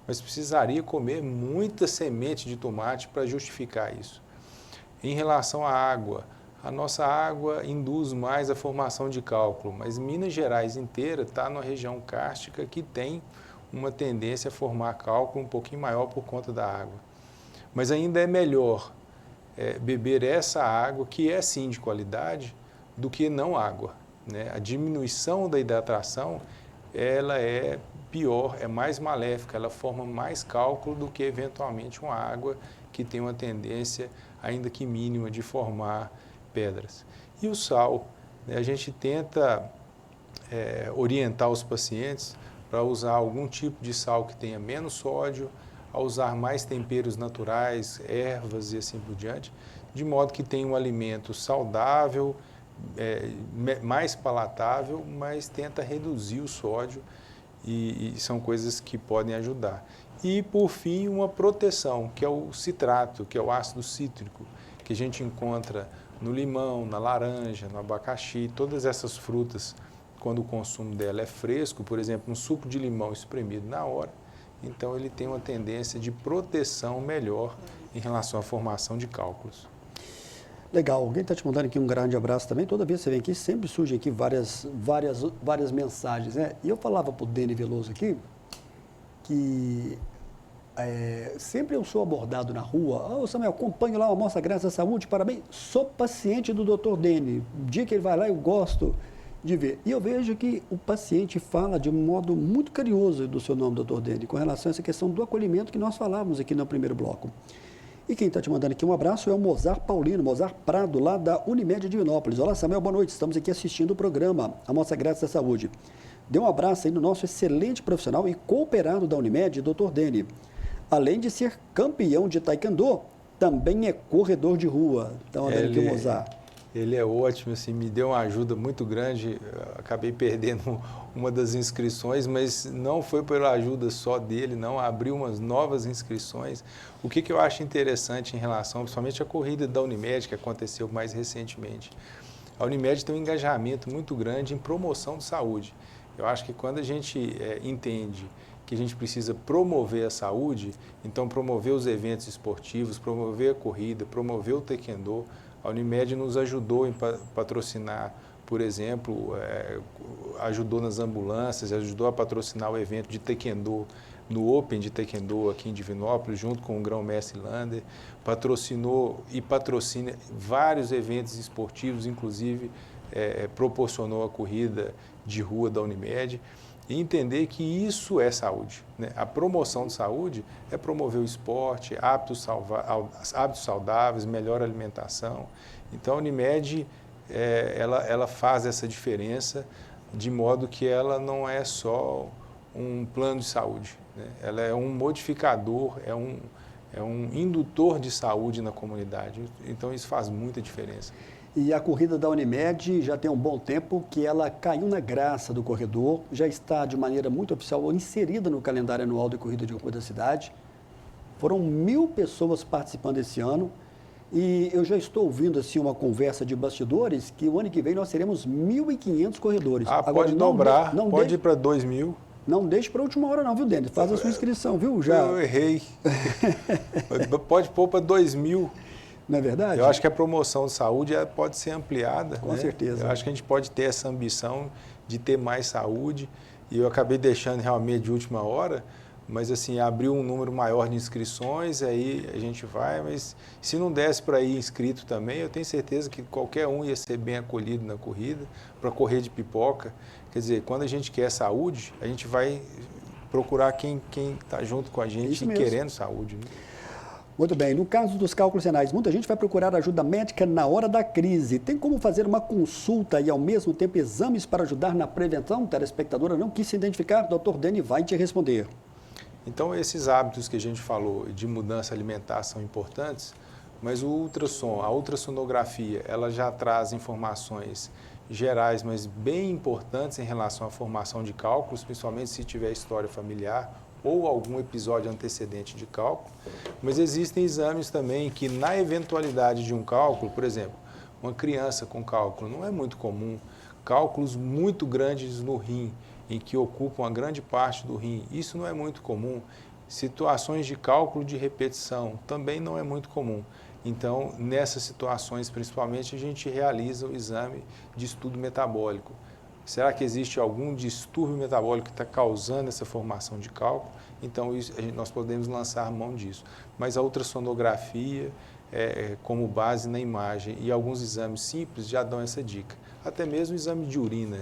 mas precisaria comer muita semente de tomate para justificar isso. Em relação à água, a nossa água induz mais a formação de cálculo, mas Minas Gerais inteira está numa região kárstica que tem uma tendência a formar cálculo um pouquinho maior por conta da água. Mas ainda é melhor beber essa água, que é sim de qualidade, do que não água, né? A diminuição da hidratação, ela é pior, é mais maléfica, ela forma mais cálculo do que eventualmente uma água que tem uma tendência, ainda que mínima, de formar pedras. E o sal, né? A gente tenta orientar os pacientes para usar algum tipo de sal que tenha menos sódio, a usar mais temperos naturais, ervas e assim por diante, de modo que tenha um alimento saudável, mais palatável, mas tenta reduzir o sódio e são coisas que podem ajudar. E, por fim, uma proteção, que é o citrato, que é o ácido cítrico, que a gente encontra no limão, na laranja, no abacaxi, todas essas frutas, quando o consumo dela é fresco, por exemplo, um suco de limão espremido na hora, então ele tem uma tendência de proteção melhor em relação à formação de cálculos. Legal, alguém está te mandando aqui um grande abraço também. Toda vez que você vem aqui, sempre surgem aqui várias mensagens, né? E eu falava para o Dene Veloso aqui que sempre eu sou abordado na rua. Ô Samuel, acompanho lá o Amostra Grátis da Saúde, parabéns. Sou paciente do Dr. Dene. O dia que ele vai lá, eu gosto de ver. E eu vejo que o paciente fala de um modo muito carinhoso do seu nome, Dr. Dene, com relação a essa questão do acolhimento que nós falávamos aqui no primeiro bloco. E quem está te mandando aqui um abraço é o Mozart Paulino, Mozart Prado, lá da Unimed Divinópolis. Olá, Samuel, boa noite. Estamos aqui assistindo o programa Amostra Grátis da Saúde. Dê um abraço aí no nosso excelente profissional e cooperado da Unimed, Dr. Dene. Além de ser campeão de taekwondo, também é corredor de rua. Então, olha aqui o Mozart. Ele é ótimo, assim, me deu uma ajuda muito grande. Acabei perdendo uma das inscrições, mas não foi pela ajuda só dele, não. Abriu umas novas inscrições. O que eu acho interessante em relação, principalmente, à corrida da Unimed, que aconteceu mais recentemente. A Unimed tem um engajamento muito grande em promoção de saúde. Eu acho que quando a gente entende que a gente precisa promover a saúde, então promover os eventos esportivos, promover a corrida, promover o taekwondo. A Unimed nos ajudou em patrocinar, por exemplo, ajudou nas ambulâncias, ajudou a patrocinar o evento de taekwondo, no Open de taekwondo aqui em Divinópolis, junto com o grão-mestre Lander, patrocinou e patrocina vários eventos esportivos, inclusive proporcionou a corrida de rua da Unimed. E entender que isso é saúde, né? A promoção de saúde é promover o esporte, hábitos saudáveis, melhor alimentação. Então, a Unimed, ela faz essa diferença de modo que ela não é só um plano de saúde, né? Ela é um modificador, é um indutor de saúde na comunidade. Então, isso faz muita diferença. E a corrida da Unimed já tem um bom tempo que ela caiu na graça do corredor, já está de maneira muito oficial inserida no calendário anual de corrida de rua da cidade. Foram 1.000 pessoas participando esse ano e eu já estou ouvindo assim uma conversa de bastidores que o ano que vem nós teremos 1.500 corredores. Agora, pode dobrar, pode ir para 2.000. Não deixe para a última hora não, viu, Denis? Faz a sua inscrição, viu? Já. Eu errei. Pode pôr para 2.000. Não é verdade? Eu acho que a promoção de saúde pode ser ampliada. Com certeza. Eu acho que a gente pode ter essa ambição de ter mais saúde. E eu acabei deixando realmente de última hora, mas assim, abriu um número maior de inscrições, aí a gente vai, mas se não desse para ir inscrito também, eu tenho certeza que qualquer um ia ser bem acolhido na corrida, para correr de pipoca. Quer dizer, quando a gente quer saúde, a gente vai procurar quem está junto com a gente e querendo saúde, né? Muito bem, no caso dos cálculos renais, muita gente vai procurar ajuda médica na hora da crise. Tem como fazer uma consulta e ao mesmo tempo exames para ajudar na prevenção? A telespectadora não quis se identificar, Dr. Dene vai te responder. Então, esses hábitos que a gente falou de mudança alimentar são importantes, mas o ultrassom, a ultrassonografia, ela já traz informações gerais, mas bem importantes em relação à formação de cálculos, principalmente se tiver história familiar ou algum episódio antecedente de cálculo, mas existem exames também que, na eventualidade de um cálculo, por exemplo, uma criança com cálculo não é muito comum, cálculos muito grandes no rim, em que ocupam a grande parte do rim, isso não é muito comum. Situações de cálculo de repetição também não é muito comum. Então, nessas situações, principalmente, a gente realiza o exame de estudo metabólico. Será que existe algum distúrbio metabólico que está causando essa formação de cálculo? Então, nós podemos lançar mão disso. Mas a ultrassonografia, como base na imagem, e alguns exames simples já dão essa dica. Até mesmo o exame de urina,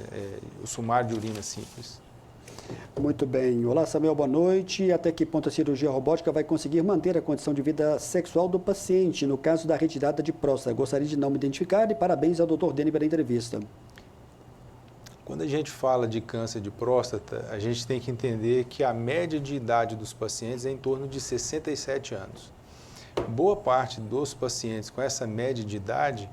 o sumário de urina simples. Muito bem. Olá, Samuel, boa noite. Até que ponto a cirurgia robótica vai conseguir manter a condição de vida sexual do paciente, no caso da retirada de próstata? Gostaria de não me identificar e parabéns ao Dr. Dene pela entrevista. Quando a gente fala de câncer de próstata, a gente tem que entender que a média de idade dos pacientes é em torno de 67 anos. Boa parte dos pacientes com essa média de idade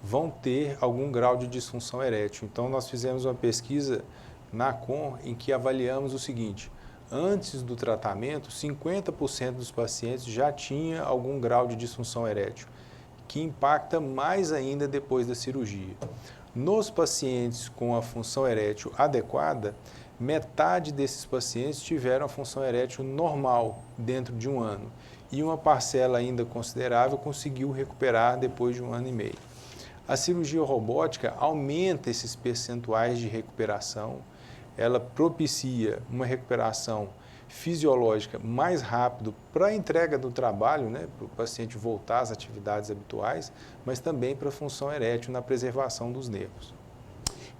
vão ter algum grau de disfunção erétil. Então, nós fizemos uma pesquisa na CON em que avaliamos o seguinte: antes do tratamento, 50% dos pacientes já tinha algum grau de disfunção erétil, que impacta mais ainda depois da cirurgia. Nos pacientes com a função erétil adequada, metade desses pacientes tiveram a função erétil normal dentro de um ano. e uma parcela ainda considerável conseguiu recuperar depois de 1 ano e meio. A cirurgia robótica aumenta esses percentuais de recuperação, ela propicia uma recuperação fisiológica mais rápido para a entrega do trabalho, né, para o paciente voltar às atividades habituais, mas também para a função erétil na preservação dos nervos.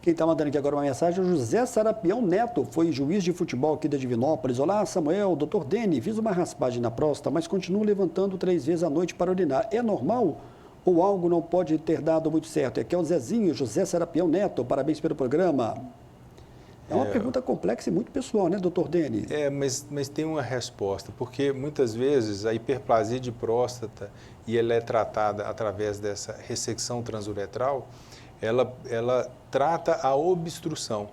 Quem está mandando aqui agora uma mensagem é o José Sarapião Neto, foi juiz de futebol aqui da Divinópolis. Olá, Samuel, doutor Deni, fiz uma raspagem na próstata, mas continuo levantando 3 vezes à noite para urinar. É normal ou algo não pode ter dado muito certo? Aqui é o Zezinho, José Sarapião Neto, parabéns pelo programa. É uma pergunta complexa e muito pessoal, né, doutor Deni? Mas tem uma resposta, porque muitas vezes a hiperplasia de próstata, e ela é tratada através dessa ressecção transuretral, ela trata a obstrução,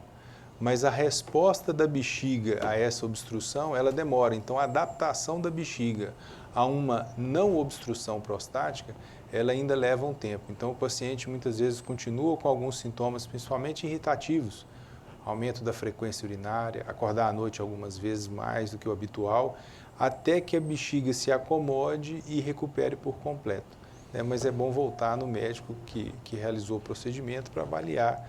mas a resposta da bexiga a essa obstrução, ela demora. Então, a adaptação da bexiga a uma não obstrução prostática, ela ainda leva um tempo. Então, o paciente muitas vezes continua com alguns sintomas, principalmente irritativos, aumento da frequência urinária, acordar à noite algumas vezes mais do que o habitual, até que a bexiga se acomode e recupere por completo. Mas é bom voltar no médico que realizou o procedimento para avaliar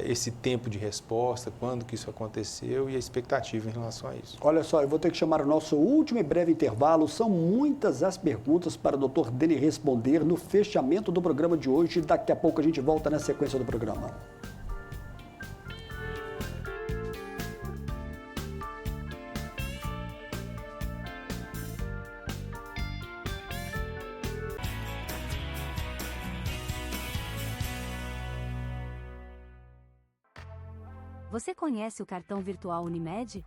esse tempo de resposta, quando que isso aconteceu e a expectativa em relação a isso. Olha só, eu vou ter que chamar o nosso último e breve intervalo. São muitas as perguntas para o Dr. Deni responder no fechamento do programa de hoje. Daqui a pouco a gente volta na sequência do programa. Você conhece o cartão virtual Unimed?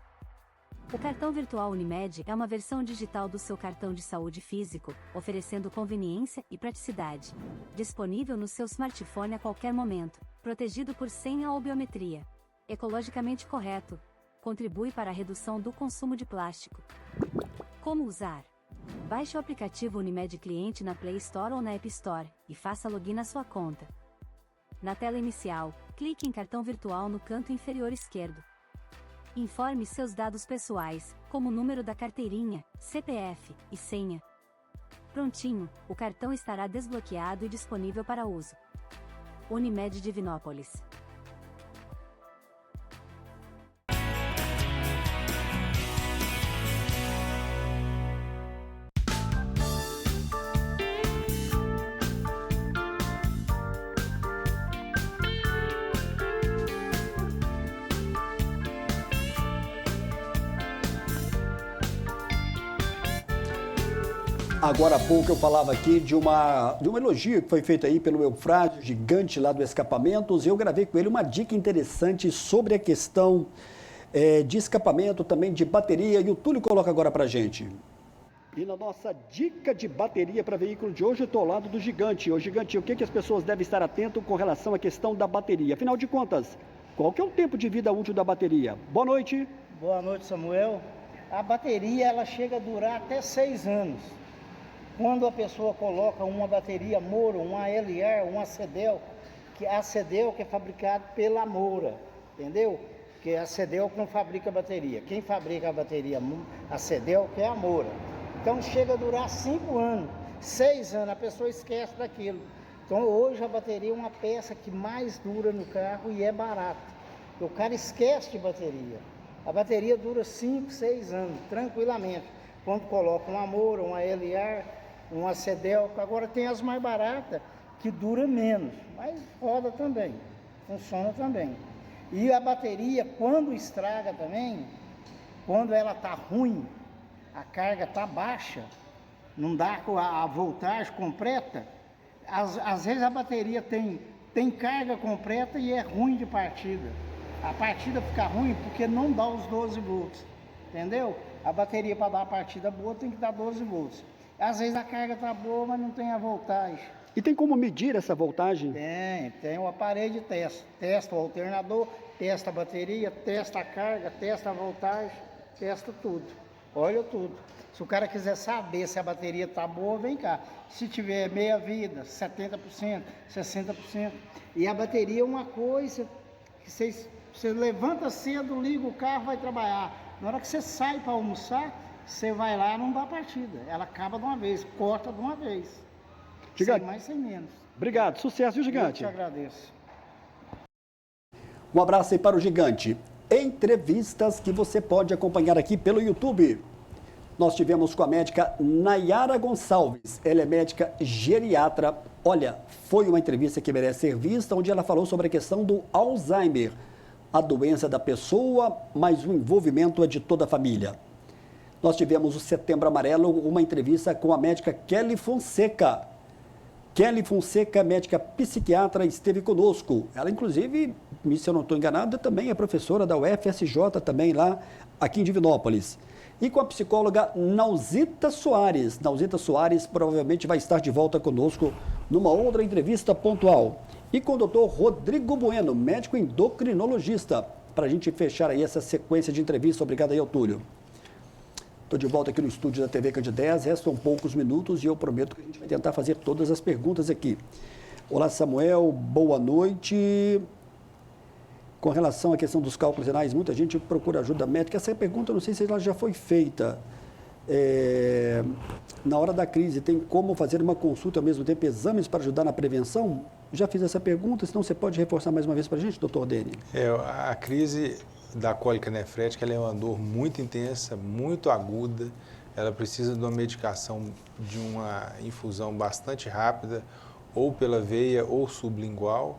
O cartão virtual Unimed é uma versão digital do seu cartão de saúde físico, oferecendo conveniência e praticidade. Disponível no seu smartphone a qualquer momento, protegido por senha ou biometria. Ecologicamente correto. Contribui para a redução do consumo de plástico. Como usar? Baixe o aplicativo Unimed Cliente na Play Store ou na App Store e faça login na sua conta. Na tela inicial, clique em cartão virtual no canto inferior esquerdo. Informe seus dados pessoais, como o número da carteirinha, CPF e senha. Prontinho, o cartão estará desbloqueado e disponível para uso. Unimed Divinópolis. Agora há pouco eu falava aqui de um elogio que foi feito aí pelo Eufrásio, gigante lá do Escapamentos. Eu gravei com ele uma dica interessante sobre a questão de escapamento, também de bateria, e o Túlio coloca agora pra gente. E na nossa dica de bateria para veículo de hoje, eu estou ao lado do Gigante. Ô Gigante, o que as pessoas devem estar atentas com relação à questão da bateria? Afinal de contas, qual que é o tempo de vida útil da bateria? Boa noite. Boa noite, Samuel. A bateria, ela chega a durar até 6 anos. Quando a pessoa coloca uma bateria Moura, uma LR, uma Cedel, que a Cedel que é fabricada pela Moura, entendeu? Que a Cedel que não fabrica a bateria. Quem fabrica a bateria, a Cedel, que é a Moura. Então chega a durar 5 anos, 6 anos, a pessoa esquece daquilo. Então hoje a bateria é uma peça que mais dura no carro e é barata. O cara esquece de bateria. A bateria dura 5, 6 anos, tranquilamente. Quando coloca uma Moura, uma LR, uma Cedel, agora tem as mais baratas, que dura menos, mas roda também, funciona também. E a bateria, quando estraga também, quando ela está ruim, a carga está baixa, não dá a voltagem completa, às vezes a bateria tem carga completa e é ruim de partida. A partida fica ruim porque não dá os 12 volts, entendeu? A bateria para dar a partida boa tem que dar 12 volts. Às vezes a carga está boa, mas não tem a voltagem. E tem como medir essa voltagem? Tem o aparelho de teste. Testa o alternador, testa a bateria, testa a carga, testa a voltagem, testa tudo. Olha tudo. Se o cara quiser saber se a bateria está boa, vem cá. Se tiver meia vida, 70%, 60%. E a bateria é uma coisa que você levanta cedo, liga o carro, vai trabalhar. Na hora que você sai para almoçar, Você vai lá, não dá partida. Ela acaba de uma vez, corta de uma vez. Gigante. Sem mais, sem menos. Obrigado, sucesso, viu, Gigante? Eu te agradeço. Um abraço aí para o Gigante. Entrevistas que você pode acompanhar aqui pelo YouTube. Nós tivemos com a médica Nayara Gonçalves. Ela é médica geriatra. Olha, foi uma entrevista que merece ser vista, onde ela falou sobre a questão do Alzheimer. A doença da pessoa, mas o envolvimento é de toda a família. Nós tivemos o Setembro Amarelo, uma entrevista com a médica Kelly Fonseca. Kelly Fonseca, médica psiquiatra, esteve conosco. Ela, inclusive, se eu não estou enganado, também é professora da UFSJ, também lá, aqui em Divinópolis. E com a psicóloga Nausita Soares. Nausita Soares provavelmente vai estar de volta conosco numa outra entrevista pontual. E com o doutor Rodrigo Bueno, médico endocrinologista, para a gente fechar aí essa sequência de entrevistas. Obrigado aí, Túlio. Estou de volta aqui no estúdio da TV Candidez, restam poucos minutos e eu prometo que a gente vai tentar fazer todas as perguntas aqui. Olá, Samuel, boa noite. Com relação à questão dos cálculos renais, muita gente procura ajuda médica. Essa pergunta, não sei se ela já foi feita. Na hora da crise, tem como fazer uma consulta ao mesmo tempo, exames para ajudar na prevenção? Já fiz essa pergunta, senão você pode reforçar mais uma vez para a gente, doutor Deni? A crise da cólica nefrética ela é uma dor muito intensa, muito aguda. Ela precisa de uma medicação, de uma infusão bastante rápida, ou pela veia ou sublingual.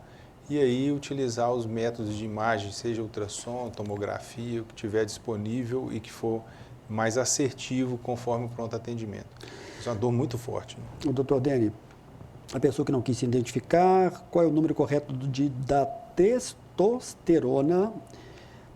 E aí utilizar os métodos de imagem, seja ultrassom, tomografia, o que tiver disponível e que for mais assertivo conforme o pronto atendimento. Isso é uma dor muito forte. O doutor Deni, a pessoa que não quis se identificar, qual é o número correto da testosterona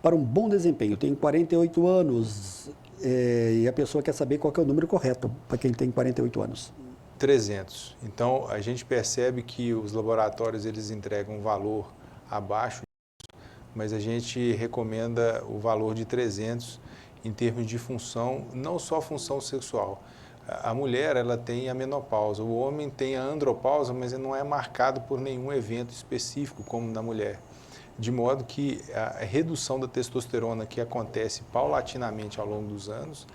para um bom desempenho? Tenho 48 anos e a pessoa quer saber qual é o número correto para quem tem 48 anos. 300. Então, a gente percebe que os laboratórios eles entregam um valor abaixo disso, mas a gente recomenda o valor de 300 em termos de função, não só função sexual. A mulher ela tem a menopausa, o homem tem a andropausa, mas ele não é marcado por nenhum evento específico como na mulher. De modo que a redução da testosterona que acontece paulatinamente ao longo dos anos,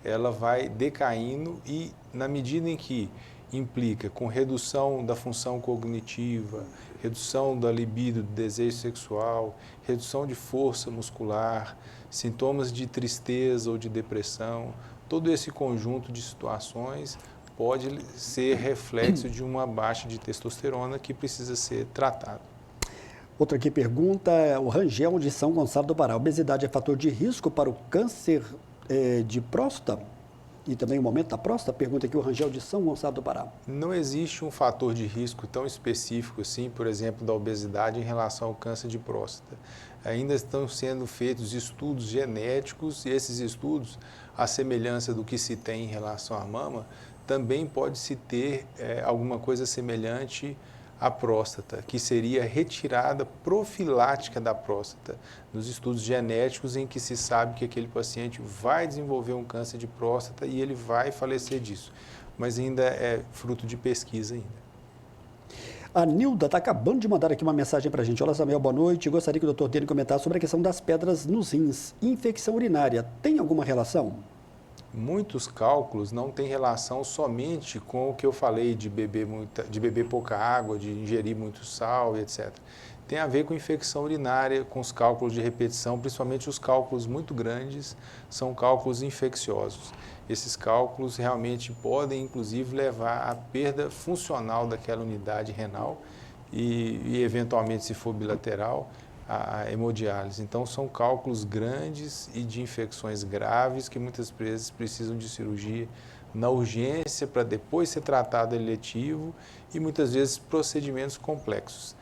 ela vai decaindo e, na medida em que implica com redução da função cognitiva, redução da libido, do desejo sexual, redução de força muscular, sintomas de tristeza ou de depressão, todo esse conjunto de situações pode ser reflexo de uma baixa de testosterona que precisa ser tratado. Outra aqui pergunta, o Rangel de São Gonçalo do Pará. A obesidade é fator de risco para o câncer de próstata? E também o aumento da próstata? Pergunta aqui o Rangel de São Gonçalo do Pará. Não existe um fator de risco tão específico assim, por exemplo, da obesidade em relação ao câncer de próstata. Ainda estão sendo feitos estudos genéticos e esses estudos, à semelhança do que se tem em relação à mama, também pode-se ter alguma coisa semelhante à próstata, que seria retirada profilática da próstata, nos estudos genéticos em que se sabe que aquele paciente vai desenvolver um câncer de próstata e ele vai falecer disso, mas ainda é fruto de pesquisa ainda. A Nilda está acabando de mandar aqui uma mensagem para a gente. Olá, Samuel, boa noite. Gostaria que o doutor Deni comentasse sobre a questão das pedras nos rins. Infecção urinária, tem alguma relação? Muitos cálculos não têm relação somente com o que eu falei de beber pouca água, de ingerir muito sal e etc. Tem a ver com infecção urinária, com os cálculos de repetição, principalmente os cálculos muito grandes, são cálculos infecciosos. Esses cálculos realmente podem, inclusive, levar à perda funcional daquela unidade renal e eventualmente, se for bilateral, a hemodiálise. Então, são cálculos grandes e de infecções graves que muitas vezes precisam de cirurgia na urgência para depois ser tratado eletivo e muitas vezes procedimentos complexos,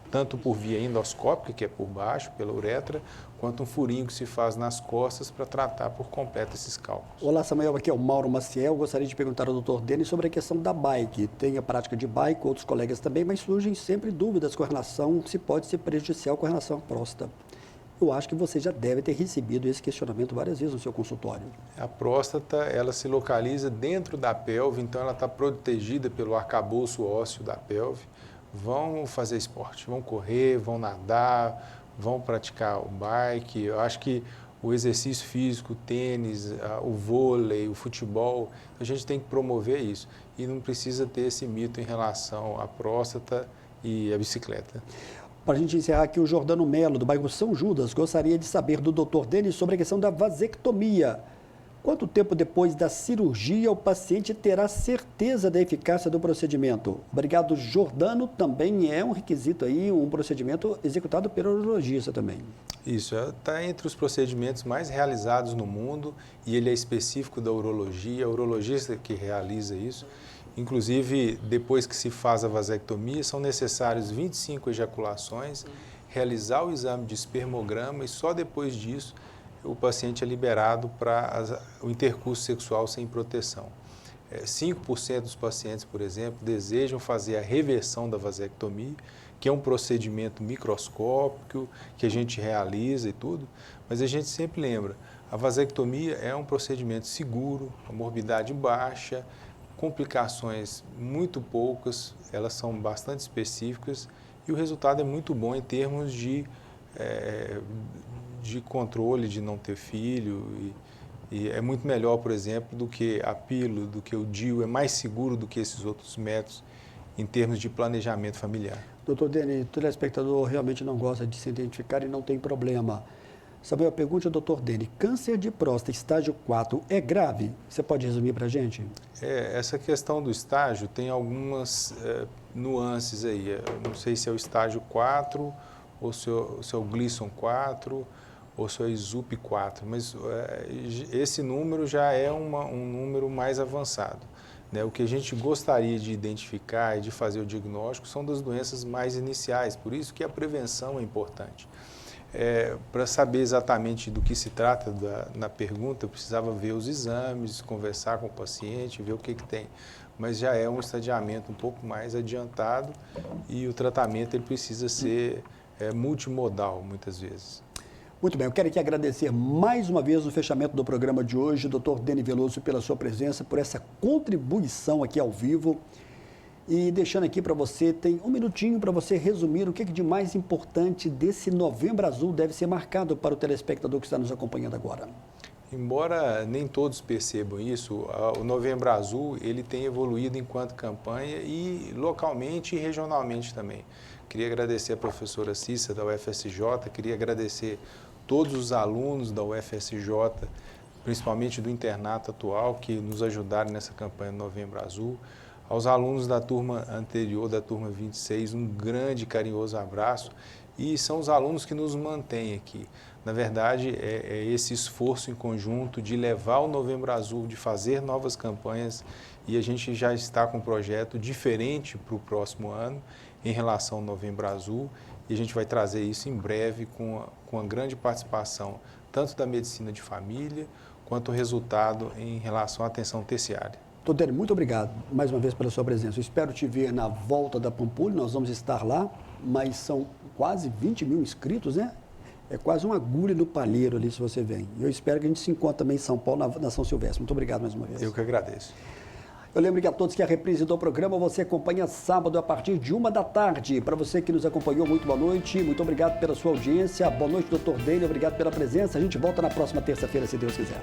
tanto por via endoscópica, que é por baixo, pela uretra, quanto um furinho que se faz nas costas para tratar por completo esses cálculos. Olá, Samuel, aqui é o Mauro Maciel. Gostaria de perguntar ao doutor Deni sobre a questão da bike. Tem a prática de bike, outros colegas também, mas surgem sempre dúvidas com relação se pode ser prejudicial com relação à próstata. Eu acho que você já deve ter recebido esse questionamento várias vezes no seu consultório. A próstata, ela se localiza dentro da pelve, então ela está protegida pelo arcabouço ósseo da pelve. Vão fazer esporte, vão correr, vão nadar, vão praticar o bike. Eu acho que o exercício físico, o tênis, o vôlei, o futebol. A gente tem que promover isso. E não precisa ter esse mito em relação à próstata e à bicicleta. Para a gente encerrar aqui, o Jordano Melo, do bairro São Judas, gostaria de saber do Dr. Denis sobre a questão da vasectomia. Quanto tempo depois da cirurgia o paciente terá certeza da eficácia do procedimento? Obrigado, Jordano. Também é um requisito aí, um procedimento executado pelo urologista também. Isso, está entre os procedimentos mais realizados no mundo e ele é específico da urologia, é o urologista que realiza isso. Inclusive, depois que se faz a vasectomia, são necessários 25 ejaculações, realizar o exame de espermograma e só depois disso o paciente é liberado para o intercurso sexual sem proteção. 5% dos pacientes, por exemplo, desejam fazer a reversão da vasectomia, que é um procedimento microscópico que a gente realiza e tudo, mas a gente sempre lembra, a vasectomia é um procedimento seguro, a morbidade baixa, complicações muito poucas, elas são bastante específicas e o resultado é muito bom em termos de controle de não ter filho e é muito melhor, por exemplo, do que a pílula, do que o DIU, é mais seguro do que esses outros métodos em termos de planejamento familiar. Doutor Denis, o telespectador realmente não gosta de se identificar e não tem problema. Samuel, pergunte ao doutor Denis, câncer de próstata estágio 4 é grave? Você pode resumir para a gente? Essa questão do estágio tem algumas nuances aí. Eu não sei se é o estágio 4 ou se é o Gleason 4 ou se é o ISUP 4, mas esse número já é um número mais avançado. Né? O que a gente gostaria de identificar e de fazer o diagnóstico são das doenças mais iniciais, por isso que a prevenção é importante. Para saber exatamente do que se trata na pergunta, eu precisava ver os exames, conversar com o paciente, ver o que tem. Mas já é um estadiamento um pouco mais adiantado e o tratamento ele precisa ser multimodal, muitas vezes. Muito bem, eu quero aqui agradecer mais uma vez no fechamento do programa de hoje, Dr. Denis Veloso, pela sua presença, por essa contribuição aqui ao vivo. E deixando aqui para você, tem um minutinho para você resumir o que de mais importante desse Novembro Azul deve ser marcado para o telespectador que está nos acompanhando agora. Embora nem todos percebam isso, o Novembro Azul ele tem evoluído enquanto campanha e localmente e regionalmente também. Queria agradecer a professora Cissa da UFSJ, queria agradecer todos os alunos da UFSJ, principalmente do internato atual, que nos ajudaram nessa campanha do Novembro Azul. Aos alunos da turma anterior, da turma 26, um grande e carinhoso abraço. E são os alunos que nos mantêm aqui. Na verdade, é esse esforço em conjunto de levar o Novembro Azul, de fazer novas campanhas, e a gente já está com um projeto diferente para o próximo ano em relação ao Novembro Azul, e a gente vai trazer isso em breve com a grande participação tanto da medicina de família, quanto o resultado em relação à atenção terciária. Doutor Denis, muito obrigado mais uma vez pela sua presença. Eu espero te ver na volta da Pampulha, nós vamos estar lá, mas são quase 20 mil inscritos, né? É quase uma agulha no palheiro ali se você vem. Eu espero que a gente se encontre também em São Paulo, na São Silvestre. Muito obrigado mais uma vez. Eu que agradeço. Eu lembro que a todos que a reprise do programa você acompanha sábado a partir de 1 da tarde. Para você que nos acompanhou, muito boa noite, muito obrigado pela sua audiência. Boa noite, doutor Denis, obrigado pela presença. A gente volta na próxima terça-feira, se Deus quiser.